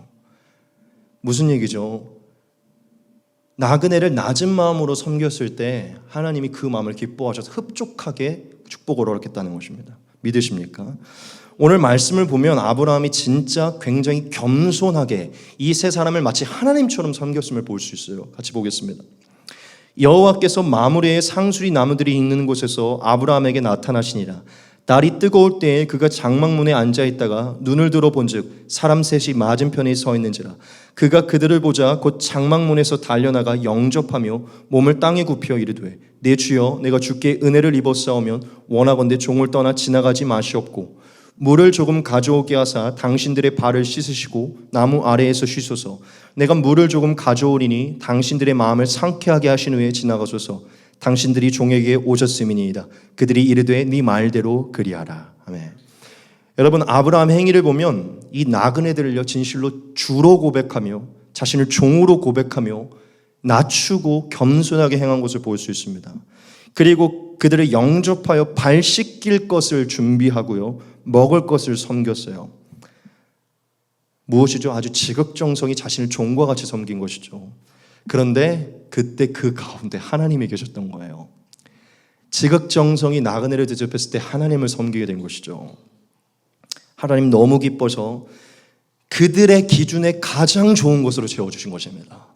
무슨 얘기죠? 나그네를 낮은 마음으로 섬겼을 때 하나님이 그 마음을 기뻐하셔서 흡족하게 축복을 허락했다는 것입니다. 믿으십니까? 오늘 말씀을 보면 아브라함이 진짜 굉장히 겸손하게 이 세 사람을 마치 하나님처럼 섬겼음을 볼 수 있어요. 같이 보겠습니다. 여호와께서 마므레의 상수리 나무들이 있는 곳에서 아브라함에게 나타나시니라. 날이 뜨거울 때에 그가 장막문에 앉아있다가 눈을 들어 본즉 사람 셋이 맞은편에 서 있는지라. 그가 그들을 보자 곧 장막문에서 달려나가 영접하며 몸을 땅에 굽혀 이르되 내 주여 내가 주께 은혜를 입었사오면 원하건대 종을 떠나 지나가지 마시옵고 물을 조금 가져오게 하사 당신들의 발을 씻으시고 나무 아래에서 쉬소서. 내가 물을 조금 가져오리니 당신들의 마음을 상쾌하게 하신 후에 지나가소서. 당신들이 종에게 오셨음이니이다. 그들이 이르되 네 말대로 그리하라. 아멘. 여러분, 아브라함 행위를 보면 이 나그네들을요 진실로 주로 고백하며 자신을 종으로 고백하며 낮추고 겸손하게 행한 것을 볼 수 있습니다. 그리고 그들을 영접하여 발 씻길 것을 준비하고요 먹을 것을 섬겼어요. 무엇이죠? 아주 지극정성이 자신을 종과 같이 섬긴 것이죠. 그런데 그때 그 가운데 하나님이 계셨던 거예요. 지극정성이 나그네를 대접했을 때 하나님을 섬기게 된 것이죠. 하나님 너무 기뻐서 그들의 기준에 가장 좋은 것으로 채워주신 것입니다.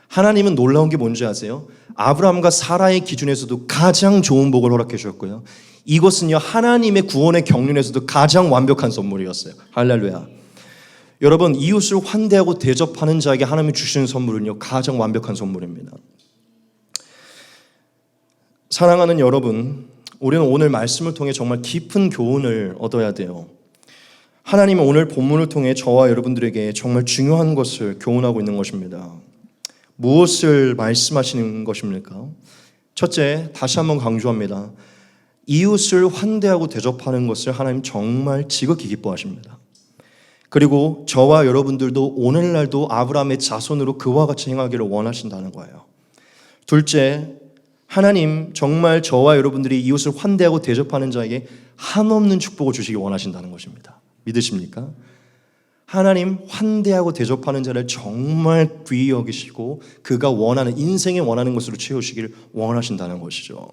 하나님은 놀라운 게 뭔지 아세요? 아브라함과 사라의 기준에서도 가장 좋은 복을 허락해 주셨고요. 이것은요 하나님의 구원의 경륜에서도 가장 완벽한 선물이었어요. 할렐루야. 여러분, 이웃을 환대하고 대접하는 자에게 하나님이 주시는 선물은요 가장 완벽한 선물입니다. 사랑하는 여러분, 우리는 오늘 말씀을 통해 정말 깊은 교훈을 얻어야 돼요. 하나님은 오늘 본문을 통해 저와 여러분들에게 정말 중요한 것을 교훈하고 있는 것입니다. 무엇을 말씀하시는 것입니까? 첫째, 다시 한번 강조합니다. 이웃을 환대하고 대접하는 것을 하나님 정말 지극히 기뻐하십니다. 그리고 저와 여러분들도 오늘날도 아브라함의 자손으로 그와 같이 행하기를 원하신다는 거예요. 둘째, 하나님 정말 저와 여러분들이 이웃을 환대하고 대접하는 자에게 한없는 축복을 주시기 원하신다는 것입니다. 믿으십니까? 하나님 환대하고 대접하는 자를 정말 귀히 여기시고 그가 원하는 인생에 원하는 것으로 채우시기를 원하신다는 것이죠.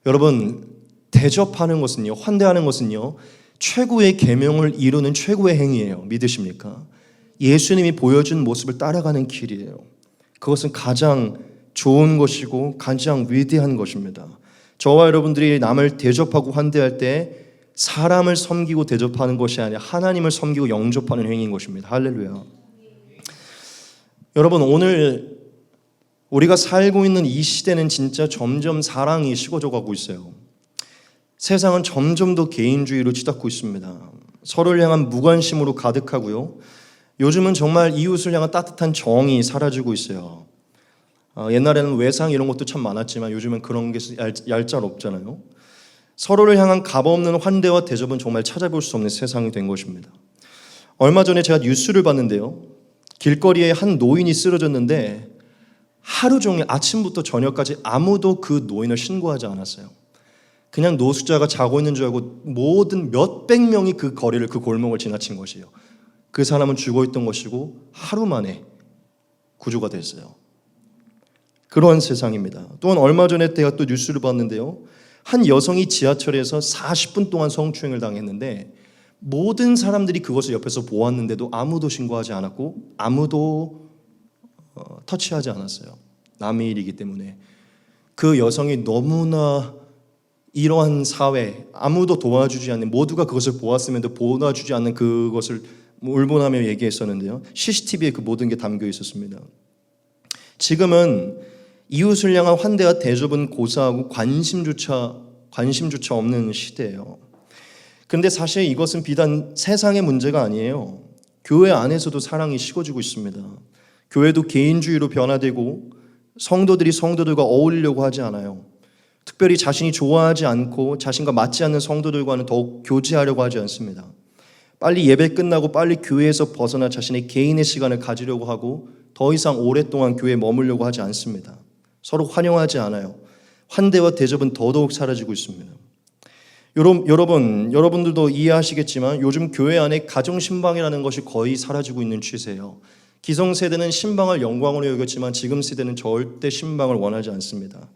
여러분, 대접하는 것은요, 환대하는 것은요, 최고의 계명을 이루는 최고의 행위예요. 믿으십니까? 예수님이 보여준 모습을 따라가는 길이에요. 그것은 가장 좋은 것이고 가장 위대한 것입니다. 저와 여러분들이 남을 대접하고 환대할 때 사람을 섬기고 대접하는 것이 아니라 하나님을 섬기고 영접하는 행위인 것입니다. 할렐루야. 여러분, 오늘 우리가 살고 있는 이 시대는 진짜 점점 사랑이 식어져 가고 있어요. 세상은 점점 더 개인주의로 치닫고 있습니다. 서로를 향한 무관심으로 가득하고요. 요즘은 정말 이웃을 향한 따뜻한 정이 사라지고 있어요. 옛날에는 외상 이런 것도 참 많았지만 요즘은 그런 게 얄짤없잖아요. 서로를 향한 값없는 환대와 대접은 정말 찾아볼 수 없는 세상이 된 것입니다. 얼마 전에 제가 뉴스를 봤는데요. 길거리에 한 노인이 쓰러졌는데 하루 종일 아침부터 저녁까지 아무도 그 노인을 신고하지 않았어요. 그냥 노숙자가 자고 있는 줄 알고 모든 몇백 명이 그 거리를, 그 골목을 지나친 것이에요. 그 사람은 죽어있던 것이고 하루 만에 구조가 됐어요. 그런 세상입니다. 또한 얼마 전에 제가 또 뉴스를 봤는데요. 한 여성이 지하철에서 40분 동안 성추행을 당했는데 모든 사람들이 그것을 옆에서 보았는데도 아무도 신고하지 않았고 아무도 터치하지 않았어요. 남의 일이기 때문에. 그 여성이 너무나 이러한 사회, 아무도 도와주지 않는, 모두가 그것을 보았음에도 도와주지 않는 그것을 울분하며 얘기했었는데요. CCTV에 그 모든 게 담겨 있었습니다. 지금은 이웃을 향한 환대와 대접은 고사하고 관심조차 없는 시대예요. 그런데 사실 이것은 비단 세상의 문제가 아니에요. 교회 안에서도 사랑이 식어지고 있습니다. 교회도 개인주의로 변화되고 성도들이 성도들과 어울리려고 하지 않아요. 특별히 자신이 좋아하지 않고 자신과 맞지 않는 성도들과는 더욱 교제하려고 하지 않습니다. 빨리 예배 끝나고 빨리 교회에서 벗어나 자신의 개인의 시간을 가지려고 하고 더 이상 오랫동안 교회에 머물려고 하지 않습니다. 서로 환영하지 않아요. 환대와 대접은 더더욱 사라지고 있습니다. 여러분들도 이해하시겠지만 요즘 교회 안에 가정신방이라는 것이 거의 사라지고 있는 추세예요. 기성세대는 신방을 영광으로 여겼지만 지금 세대는 절대 신방을 원하지 않습니다.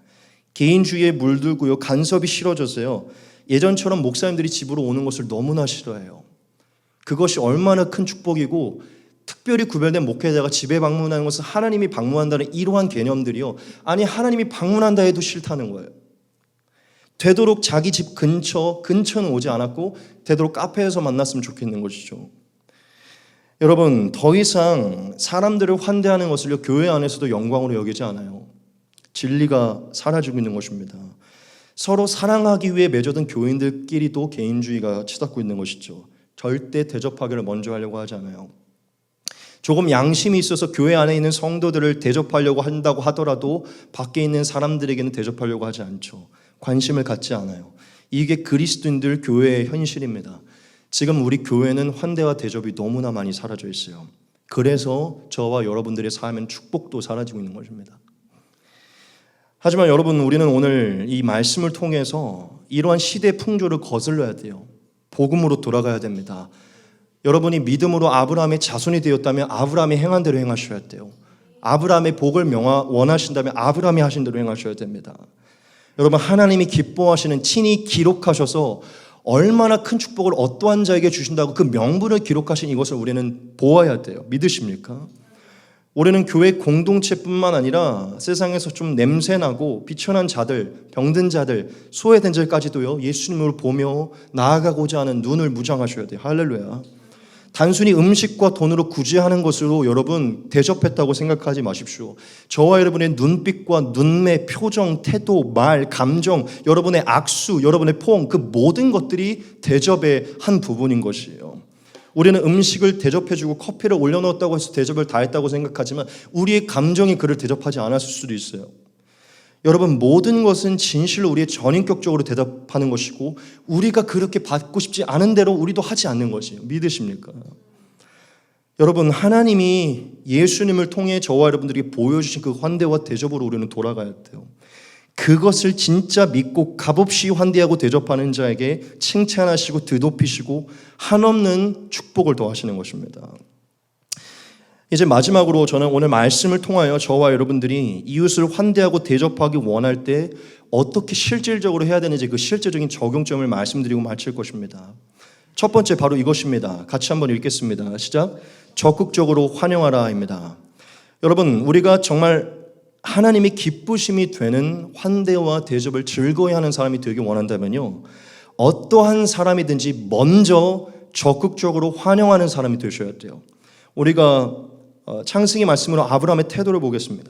개인주의에 물들고요. 간섭이 싫어졌어요. 예전처럼 목사님들이 집으로 오는 것을 너무나 싫어해요. 그것이 얼마나 큰 축복이고 특별히 구별된 목회자가 집에 방문하는 것은 하나님이 방문한다는 이러한 개념들이요. 아니 하나님이 방문한다 해도 싫다는 거예요. 되도록 자기 집 근처는 오지 않았고 되도록 카페에서 만났으면 좋겠는 것이죠. 여러분, 더 이상 사람들을 환대하는 것을 교회 안에서도 영광으로 여기지 않아요. 진리가 사라지고 있는 것입니다. 서로 사랑하기 위해 맺어든 교인들끼리도 개인주의가 치닫고 있는 것이죠. 절대 대접하기를 먼저 하려고 하지 않아요. 조금 양심이 있어서 교회 안에 있는 성도들을 대접하려고 한다고 하더라도 밖에 있는 사람들에게는 대접하려고 하지 않죠. 관심을 갖지 않아요. 이게 그리스도인들 교회의 현실입니다. 지금 우리 교회는 환대와 대접이 너무나 많이 사라져 있어요. 그래서 저와 여러분들의 삶은 축복도 사라지고 있는 것입니다. 하지만 여러분, 우리는 오늘 이 말씀을 통해서 이러한 시대 풍조를 거슬러야 돼요. 복음으로 돌아가야 됩니다. 여러분이 믿음으로 아브라함의 자손이 되었다면 아브라함이 행한 대로 행하셔야 돼요. 아브라함의 복을 원하신다면 아브라함이 하신 대로 행하셔야 됩니다. 여러분, 하나님이 기뻐하시는 친히 기록하셔서 얼마나 큰 축복을 어떠한 자에게 주신다고 그 명분을 기록하신 이것을 우리는 보아야 돼요. 믿으십니까? 우리는 교회 공동체뿐만 아니라 세상에서 좀 냄새나고 비천한 자들, 병든 자들, 소외된 자들까지도요, 예수님을 보며 나아가고자 하는 눈을 무장하셔야 돼요. 할렐루야. 단순히 음식과 돈으로 구제하는 것으로 여러분 대접했다고 생각하지 마십시오. 저와 여러분의 눈빛과 눈매, 표정, 태도, 말, 감정, 여러분의 악수, 여러분의 포옹, 그 모든 것들이 대접의 한 부분인 것이에요. 우리는 음식을 대접해주고 커피를 올려놓았다고 해서 대접을 다 했다고 생각하지만 우리의 감정이 그를 대접하지 않았을 수도 있어요. 여러분, 모든 것은 진실로 우리의 전인격적으로 대답하는 것이고 우리가 그렇게 받고 싶지 않은 대로 우리도 하지 않는 것이에요. 믿으십니까? 여러분, 하나님이 예수님을 통해 저와 여러분들에게 보여주신 그 환대와 대접으로 우리는 돌아가야 돼요. 그것을 진짜 믿고 값없이 환대하고 대접하는 자에게 칭찬하시고 드높이시고 한없는 축복을 더하시는 것입니다. 이제 마지막으로 저는 오늘 말씀을 통하여 저와 여러분들이 이웃을 환대하고 대접하기 원할 때 어떻게 실질적으로 해야 되는지 그 실제적인 적용점을 말씀드리고 마칠 것입니다. 첫 번째 바로 이것입니다. 같이 한번 읽겠습니다. 시작. 적극적으로 환영하라입니다. 여러분, 우리가 정말 하나님이 기쁘심이 되는 환대와 대접을 즐거워하는 하는 사람이 되기 원한다면요, 어떠한 사람이든지 먼저 적극적으로 환영하는 사람이 되셔야 돼요. 우리가 창세기 말씀으로 아브라함의 태도를 보겠습니다.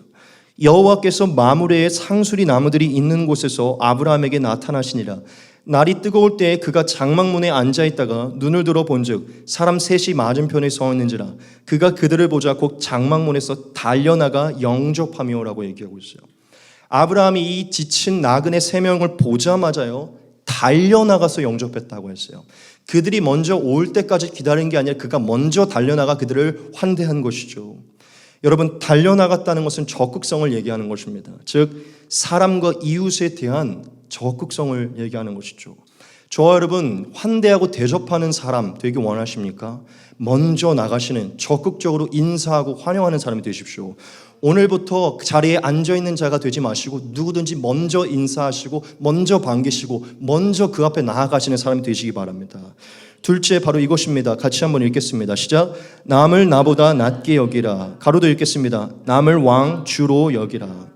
여호와께서 마므레의 상수리 나무들이 있는 곳에서 아브라함에게 나타나시니라. 날이 뜨거울 때에 그가 장막문에 앉아있다가 눈을 들어 본즉 사람 셋이 맞은편에 서 있는지라. 그가 그들을 보자 곧 장막문에서 달려나가 영접하며라고 얘기하고 있어요. 아브라함이 이 지친 나그네 세 명을 보자마자요 달려나가서 영접했다고 했어요. 그들이 먼저 올 때까지 기다린 게 아니라 그가 먼저 달려나가 그들을 환대한 것이죠. 여러분, 달려나갔다는 것은 적극성을 얘기하는 것입니다. 즉 사람과 이웃에 대한 적극성을 얘기하는 것이죠. 저와 여러분, 환대하고 대접하는 사람 되기 원하십니까? 먼저 나가시는, 적극적으로 인사하고 환영하는 사람이 되십시오. 오늘부터 자리에 앉아있는 자가 되지 마시고 누구든지 먼저 인사하시고 먼저 반기시고 먼저 그 앞에 나아가시는 사람이 되시기 바랍니다. 둘째, 바로 이것입니다. 같이 한번 읽겠습니다. 시작. 남을 나보다 낮게 여기라. 가로도 읽겠습니다. 남을 왕 주로 여기라.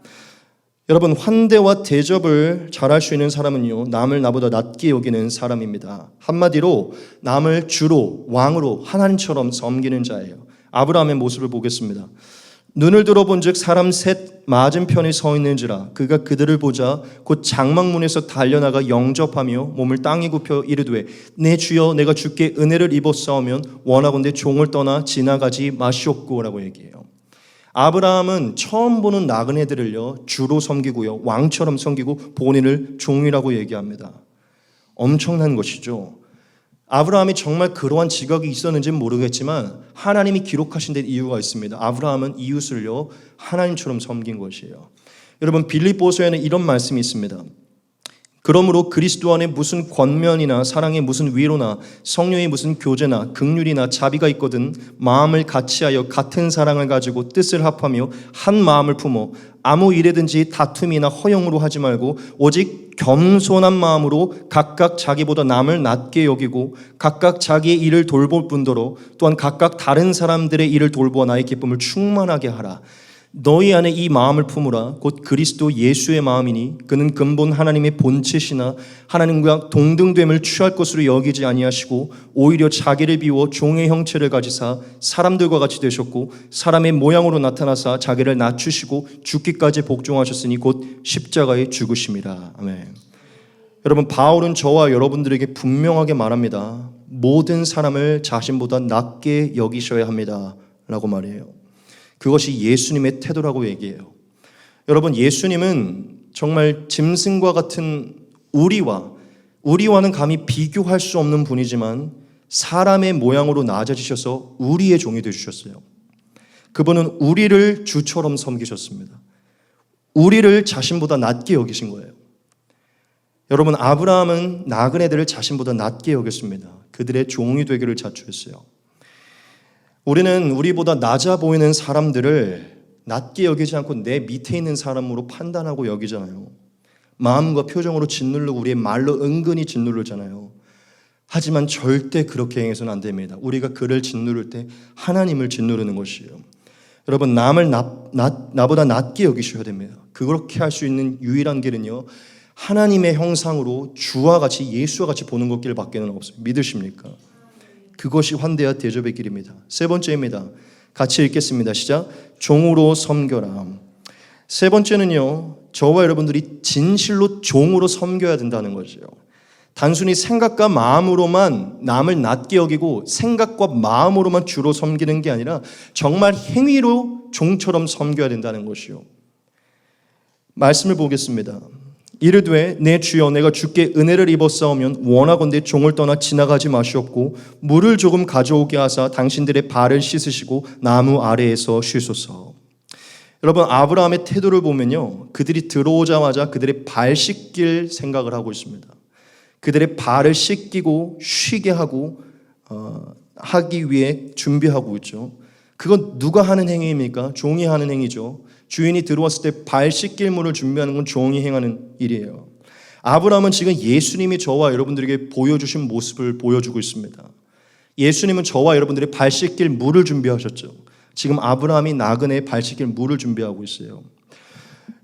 여러분, 환대와 대접을 잘할 수 있는 사람은요, 남을 나보다 낮게 여기는 사람입니다. 한마디로 남을 주로, 왕으로, 하나님처럼 섬기는 자예요. 아브라함의 모습을 보겠습니다. 눈을 들어본즉 사람 셋 맞은편에 서 있는지라. 그가 그들을 보자 곧 장막문에서 달려나가 영접하며 몸을 땅에 굽혀 이르되 내 주여, 내가 주께 은혜를 입었사오면 원하건대 종을 떠나 지나가지 마시옵고라고 얘기해요. 아브라함은 처음 보는 나그네들을요 주로 섬기고요, 왕처럼 섬기고 본인을 종이라고 얘기합니다. 엄청난 것이죠. 아브라함이 정말 그러한 지각이 있었는지는 모르겠지만 하나님이 기록하신 데 이유가 있습니다. 아브라함은 이웃을요 하나님처럼 섬긴 것이에요. 여러분, 빌립보서에는 이런 말씀이 있습니다. 그러므로 그리스도 안에 무슨 권면이나 사랑의 무슨 위로나 성령의 무슨 교제나 긍휼이나 자비가 있거든 마음을 같이하여 같은 사랑을 가지고 뜻을 합하며 한 마음을 품어 아무 일에든지 다툼이나 허용으로 하지 말고 오직 겸손한 마음으로 각각 자기보다 남을 낮게 여기고 각각 자기의 일을 돌볼 뿐더러 또한 각각 다른 사람들의 일을 돌보아 나의 기쁨을 충만하게 하라. 너희 안에 이 마음을 품으라. 곧 그리스도 예수의 마음이니 그는 근본 하나님의 본체시나 하나님과 동등됨을 취할 것으로 여기지 아니하시고 오히려 자기를 비워 종의 형체를 가지사 사람들과 같이 되셨고 사람의 모양으로 나타나사 자기를 낮추시고 죽기까지 복종하셨으니 곧 십자가에 죽으심이라. 아멘. 여러분, 바울은 저와 여러분들에게 분명하게 말합니다. 모든 사람을 자신보다 낮게 여기셔야 합니다 라고 말해요. 그것이 예수님의 태도라고 얘기해요. 여러분, 예수님은 정말 짐승과 같은 우리와는 감히 비교할 수 없는 분이지만 사람의 모양으로 낮아지셔서 우리의 종이 되주셨어요. 그분은 우리를 주처럼 섬기셨습니다. 우리를 자신보다 낮게 여기신 거예요. 여러분, 아브라함은 나그네들을 자신보다 낮게 여겼습니다. 그들의 종이 되기를 자초했어요. 우리는 우리보다 낮아 보이는 사람들을 낮게 여기지 않고 내 밑에 있는 사람으로 판단하고 여기잖아요. 마음과 표정으로 짓누르고 우리의 말로 은근히 짓누르잖아요. 하지만 절대 그렇게 행해서는 안 됩니다. 우리가 그를 짓누를 때 하나님을 짓누르는 것이에요. 여러분, 남을 나보다 낮게 여기셔야 됩니다. 그렇게 할 수 있는 유일한 길은요, 하나님의 형상으로 주와 같이 예수와 같이 보는 것길 밖에는 없어요. 믿으십니까? 그것이 환대와 대접의 길입니다. 세 번째입니다. 같이 읽겠습니다. 시작. 종으로 섬겨라. 세 번째는요, 저와 여러분들이 진실로 종으로 섬겨야 된다는 거죠. 단순히 생각과 마음으로만 남을 낮게 여기고 생각과 마음으로만 주로 섬기는 게 아니라 정말 행위로 종처럼 섬겨야 된다는 것이요. 말씀을 보겠습니다. 이르되 내 주여 내가 주께 은혜를 입었사오면 원하건대 종을 떠나 지나가지 마시옵고 물을 조금 가져오게 하사 당신들의 발을 씻으시고 나무 아래에서 쉬소서. 여러분, 아브라함의 태도를 보면요, 그들이 들어오자마자 그들의 발 씻길 생각을 하고 있습니다. 그들의 발을 씻기고 쉬게 하고 하기 위해 준비하고 있죠. 그건 누가 하는 행위입니까? 종이 하는 행위죠. 주인이 들어왔을 때 발 씻길 물을 준비하는 건 종이 행하는 일이에요. 아브라함은 지금 예수님이 저와 여러분들에게 보여주신 모습을 보여주고 있습니다. 예수님은 저와 여러분들의 발 씻길 물을 준비하셨죠. 지금 아브라함이 나그네의 발 씻길 물을 준비하고 있어요.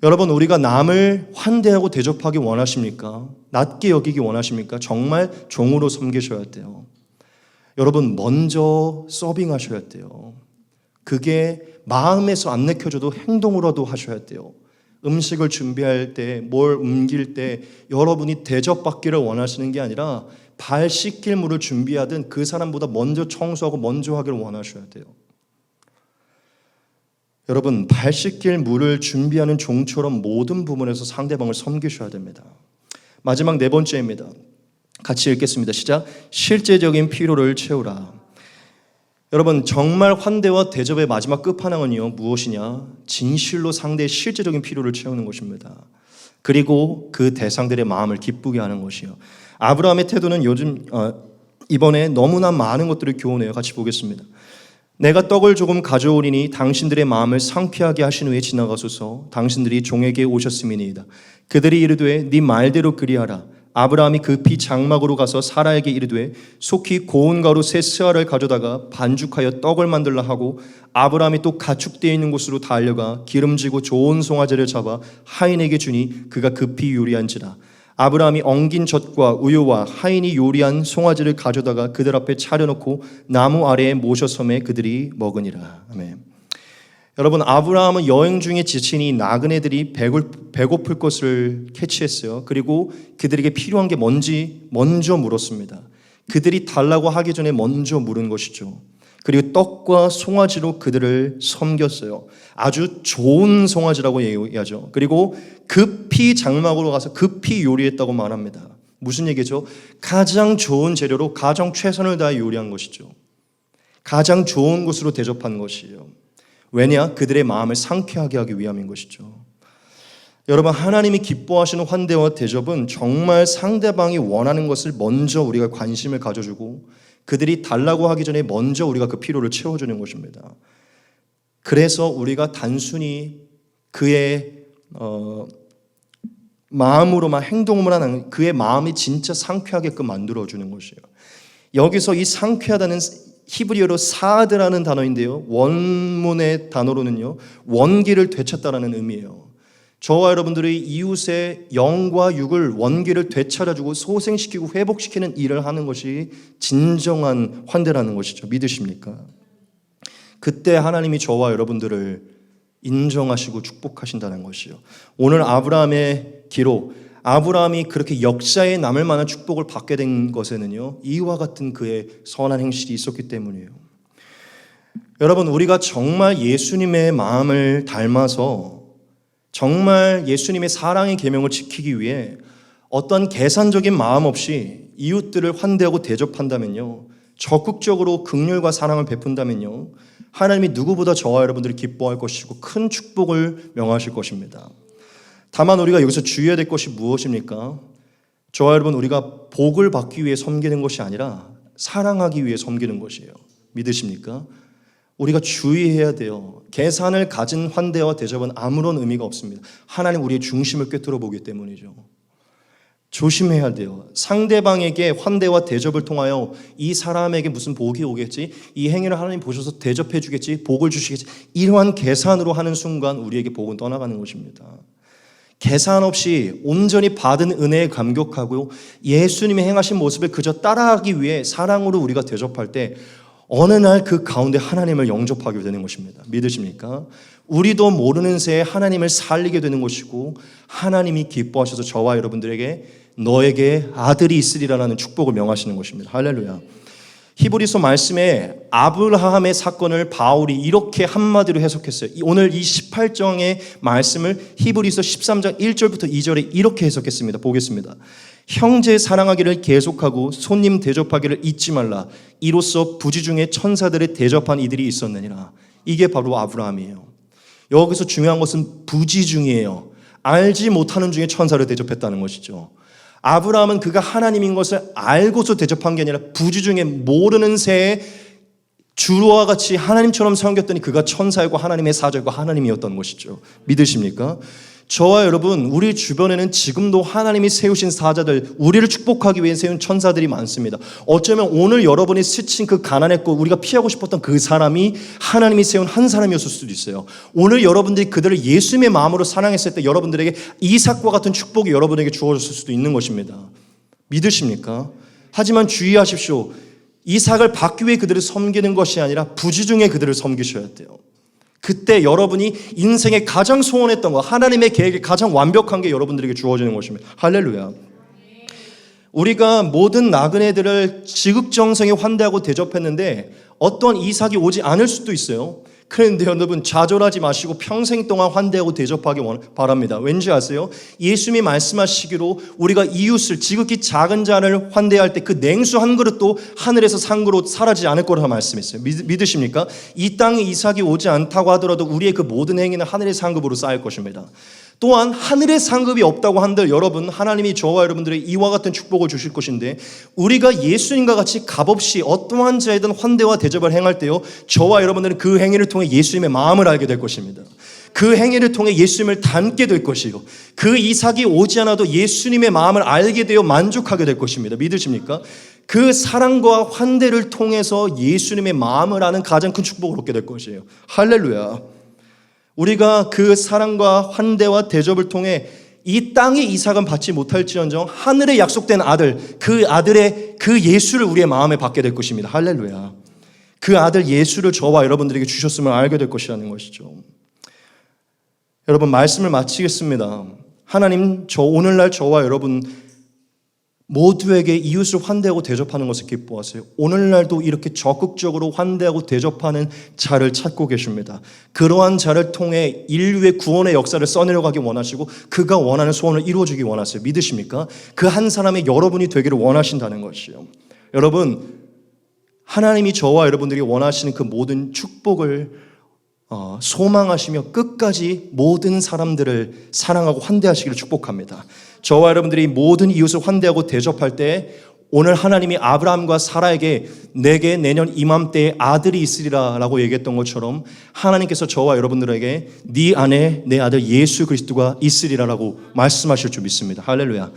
여러분, 우리가 남을 환대하고 대접하기 원하십니까? 낮게 여기기 원하십니까? 정말 종으로 섬기셔야 돼요. 여러분, 먼저 서빙하셔야 돼요. 그게 마음에서 안 내켜져도 행동으로도 하셔야 돼요. 음식을 준비할 때, 뭘 옮길 때 여러분이 대접받기를 원하시는 게 아니라 발 씻길 물을 준비하든 그 사람보다 먼저 청소하고 먼저 하기를 원하셔야 돼요. 여러분, 발 씻길 물을 준비하는 종처럼 모든 부분에서 상대방을 섬기셔야 됩니다. 마지막 네 번째입니다. 같이 읽겠습니다. 시작. 실제적인 필요를 채우라. 여러분, 정말 환대와 대접의 마지막 끝판왕은요, 무엇이냐? 진실로 상대의 실제적인 필요를 채우는 것입니다. 그리고 그 대상들의 마음을 기쁘게 하는 것이요. 아브라함의 태도는 이번에 너무나 많은 것들을 교훈해요. 같이 보겠습니다. 내가 떡을 조금 가져오리니 당신들의 마음을 상쾌하게 하신 후에 지나가소서. 당신들이 종에게 오셨음이니이다. 그들이 이르되 네 말대로 그리하라. 아브라함이 급히 장막으로 가서 사라에게 이르되 속히 고운 가루 새 스아를 가져다가 반죽하여 떡을 만들라 하고 아브라함이 또 가축되어 있는 곳으로 달려가 기름지고 좋은 송아지를 잡아 하인에게 주니 그가 급히 요리한지라. 아브라함이 엉긴 젖과 우유와 하인이 요리한 송아지를 가져다가 그들 앞에 차려놓고 나무 아래에 모셔 섬에 그들이 먹으니라. 아멘. 여러분, 아브라함은 여행 중에 지친 이 나그네들이 배고플 것을 캐치했어요. 그리고 그들에게 필요한 게 뭔지 먼저 물었습니다. 그들이 달라고 하기 전에 먼저 물은 것이죠. 그리고 떡과 송아지로 그들을 섬겼어요. 아주 좋은 송아지라고 얘기하죠. 그리고 급히 장막으로 가서 급히 요리했다고 말합니다. 무슨 얘기죠? 가장 좋은 재료로 가장 최선을 다해 요리한 것이죠. 가장 좋은 것으로 대접한 것이에요. 왜냐? 그들의 마음을 상쾌하게 하기 위함인 것이죠. 여러분, 하나님이 기뻐하시는 환대와 대접은 정말 상대방이 원하는 것을 먼저 우리가 관심을 가져주고 그들이 달라고 하기 전에 먼저 우리가 그 필요를 채워주는 것입니다. 그래서 우리가 단순히 그의 마음으로만 행동으로만 하는 그의 마음이 진짜 상쾌하게끔 만들어주는 것이에요. 여기서 이 상쾌하다는 히브리어로 사드라는 단어인데요, 원문의 단어로는요 원기를 되찾다라는 의미예요. 저와 여러분들이 이웃의 영과 육을 원기를 되찾아주고 소생시키고 회복시키는 일을 하는 것이 진정한 환대라는 것이죠. 믿으십니까? 그때 하나님이 저와 여러분들을 인정하시고 축복하신다는 것이요. 오늘 아브라함의 기록, 아브라함이 그렇게 역사에 남을 만한 축복을 받게 된 것에는요, 이와 같은 그의 선한 행실이 있었기 때문이에요. 여러분, 우리가 정말 예수님의 마음을 닮아서 정말 예수님의 사랑의 계명을 지키기 위해 어떤 계산적인 마음 없이 이웃들을 환대하고 대접한다면요, 적극적으로 긍휼과 사랑을 베푼다면요, 하나님이 누구보다 저와 여러분들이 기뻐할 것이고 큰 축복을 명하실 것입니다. 다만 우리가 여기서 주의해야 될 것이 무엇입니까? 저와 여러분, 우리가 복을 받기 위해 섬기는 것이 아니라 사랑하기 위해 섬기는 것이에요. 믿으십니까? 우리가 주의해야 돼요. 계산을 가진 환대와 대접은 아무런 의미가 없습니다. 하나님 우리의 중심을 꿰뚫어 보기 때문이죠. 조심해야 돼요. 상대방에게 환대와 대접을 통하여 이 사람에게 무슨 복이 오겠지, 이 행위를 하나님 보셔서 대접해 주겠지, 복을 주시겠지, 이러한 계산으로 하는 순간 우리에게 복은 떠나가는 것입니다. 계산 없이 온전히 받은 은혜에 감격하고 예수님이 행하신 모습을 그저 따라하기 위해 사랑으로 우리가 대접할 때 어느 날 그 가운데 하나님을 영접하게 되는 것입니다. 믿으십니까? 우리도 모르는 새에 하나님을 살리게 되는 것이고 하나님이 기뻐하셔서 저와 여러분들에게 너에게 아들이 있으리라는 축복을 명하시는 것입니다. 할렐루야. 히브리서 말씀에 아브라함의 사건을 바울이 이렇게 한마디로 해석했어요. 오늘 이 18장의 말씀을 히브리서 13장 1절부터 2절에 이렇게 해석했습니다. 보겠습니다. 형제 사랑하기를 계속하고 손님 대접하기를 잊지 말라. 이로써 부지 중에 천사들을 대접한 이들이 있었느니라. 이게 바로 아브라함이에요. 여기서 중요한 것은 부지 중이에요. 알지 못하는 중에 천사를 대접했다는 것이죠. 아브라함은 그가 하나님인 것을 알고서 대접한 게 아니라 부지 중에 모르는 새에 주와 같이 하나님처럼 섬겼더니 그가 천사이고 하나님의 사자이고 하나님이었던 것이죠. 믿으십니까? 저와 여러분, 우리 주변에는 지금도 하나님이 세우신 사자들, 우리를 축복하기 위해 세운 천사들이 많습니다. 어쩌면 오늘 여러분이 스친 그 가난했고 우리가 피하고 싶었던 그 사람이 하나님이 세운 한 사람이었을 수도 있어요. 오늘 여러분들이 그들을 예수님의 마음으로 사랑했을 때 여러분들에게 이삭과 같은 축복이 여러분에게 주어졌을 수도 있는 것입니다. 믿으십니까? 하지만 주의하십시오. 이삭을 받기 위해 그들을 섬기는 것이 아니라 부지 중에 그들을 섬기셔야 돼요. 그때 여러분이 인생에 가장 소원했던 것, 하나님의 계획이 가장 완벽한 게 여러분들에게 주어지는 것입니다. 할렐루야. 우리가 모든 나그네들을 지극정성에 환대하고 대접했는데 어떤 이삭이 오지 않을 수도 있어요. 그런데 여러분 좌절하지 마시고 평생 동안 환대하고 대접하기 바랍니다. 왠지 아세요? 예수님이 말씀하시기로 우리가 이웃을 지극히 작은 자를 환대할 때 그 냉수 한 그릇도 하늘에서 상급으로 사라지지 않을 거라고 말씀했어요. 믿으십니까? 이 땅에 이삭이 오지 않다고 하더라도 우리의 그 모든 행위는 하늘의 상급으로 쌓일 것입니다. 또한 하늘의 상급이 없다고 한들 여러분, 하나님이 저와 여러분들에게 이와 같은 축복을 주실 것인데 우리가 예수님과 같이 값없이 어떠한 자에든 환대와 대접을 행할 때요, 저와 여러분들은 그 행위를 통해 예수님의 마음을 알게 될 것입니다. 그 행위를 통해 예수님을 닮게 될 것이요, 그 이삭이 오지 않아도 예수님의 마음을 알게 되어 만족하게 될 것입니다. 믿으십니까? 그 사랑과 환대를 통해서 예수님의 마음을 아는 가장 큰 축복을 얻게 될 것이에요. 할렐루야. 우리가 그 사랑과 환대와 대접을 통해 이 땅의 이삭은 받지 못할지언정 하늘에 약속된 아들, 그 아들의 그 예수를 우리의 마음에 받게 될 것입니다. 할렐루야. 그 아들 예수를 저와 여러분들에게 주셨음을 알게 될 것이라는 것이죠. 여러분, 말씀을 마치겠습니다. 하나님, 오늘날 저와 여러분 모두에게 이웃을 환대하고 대접하는 것을 기뻐하세요. 오늘날도 이렇게 적극적으로 환대하고 대접하는 자를 찾고 계십니다. 그러한 자를 통해 인류의 구원의 역사를 써내려가기 원하시고 그가 원하는 소원을 이루어주기 원하세요. 믿으십니까? 그 한 사람의 여러분이 되기를 원하신다는 것이요. 여러분, 하나님이 저와 여러분들이 원하시는 그 모든 축복을 소망하시며 끝까지 모든 사람들을 사랑하고 환대하시기를 축복합니다. 저와 여러분들이 모든 이웃을 환대하고 대접할 때 오늘 하나님이 아브라함과 사라에게 내게 내년 이맘때에 아들이 있으리라 라고 얘기했던 것처럼 하나님께서 저와 여러분들에게 네 안에 내 아들 예수 그리스도가 있으리라 라고 말씀하실 줄 믿습니다. 할렐루야.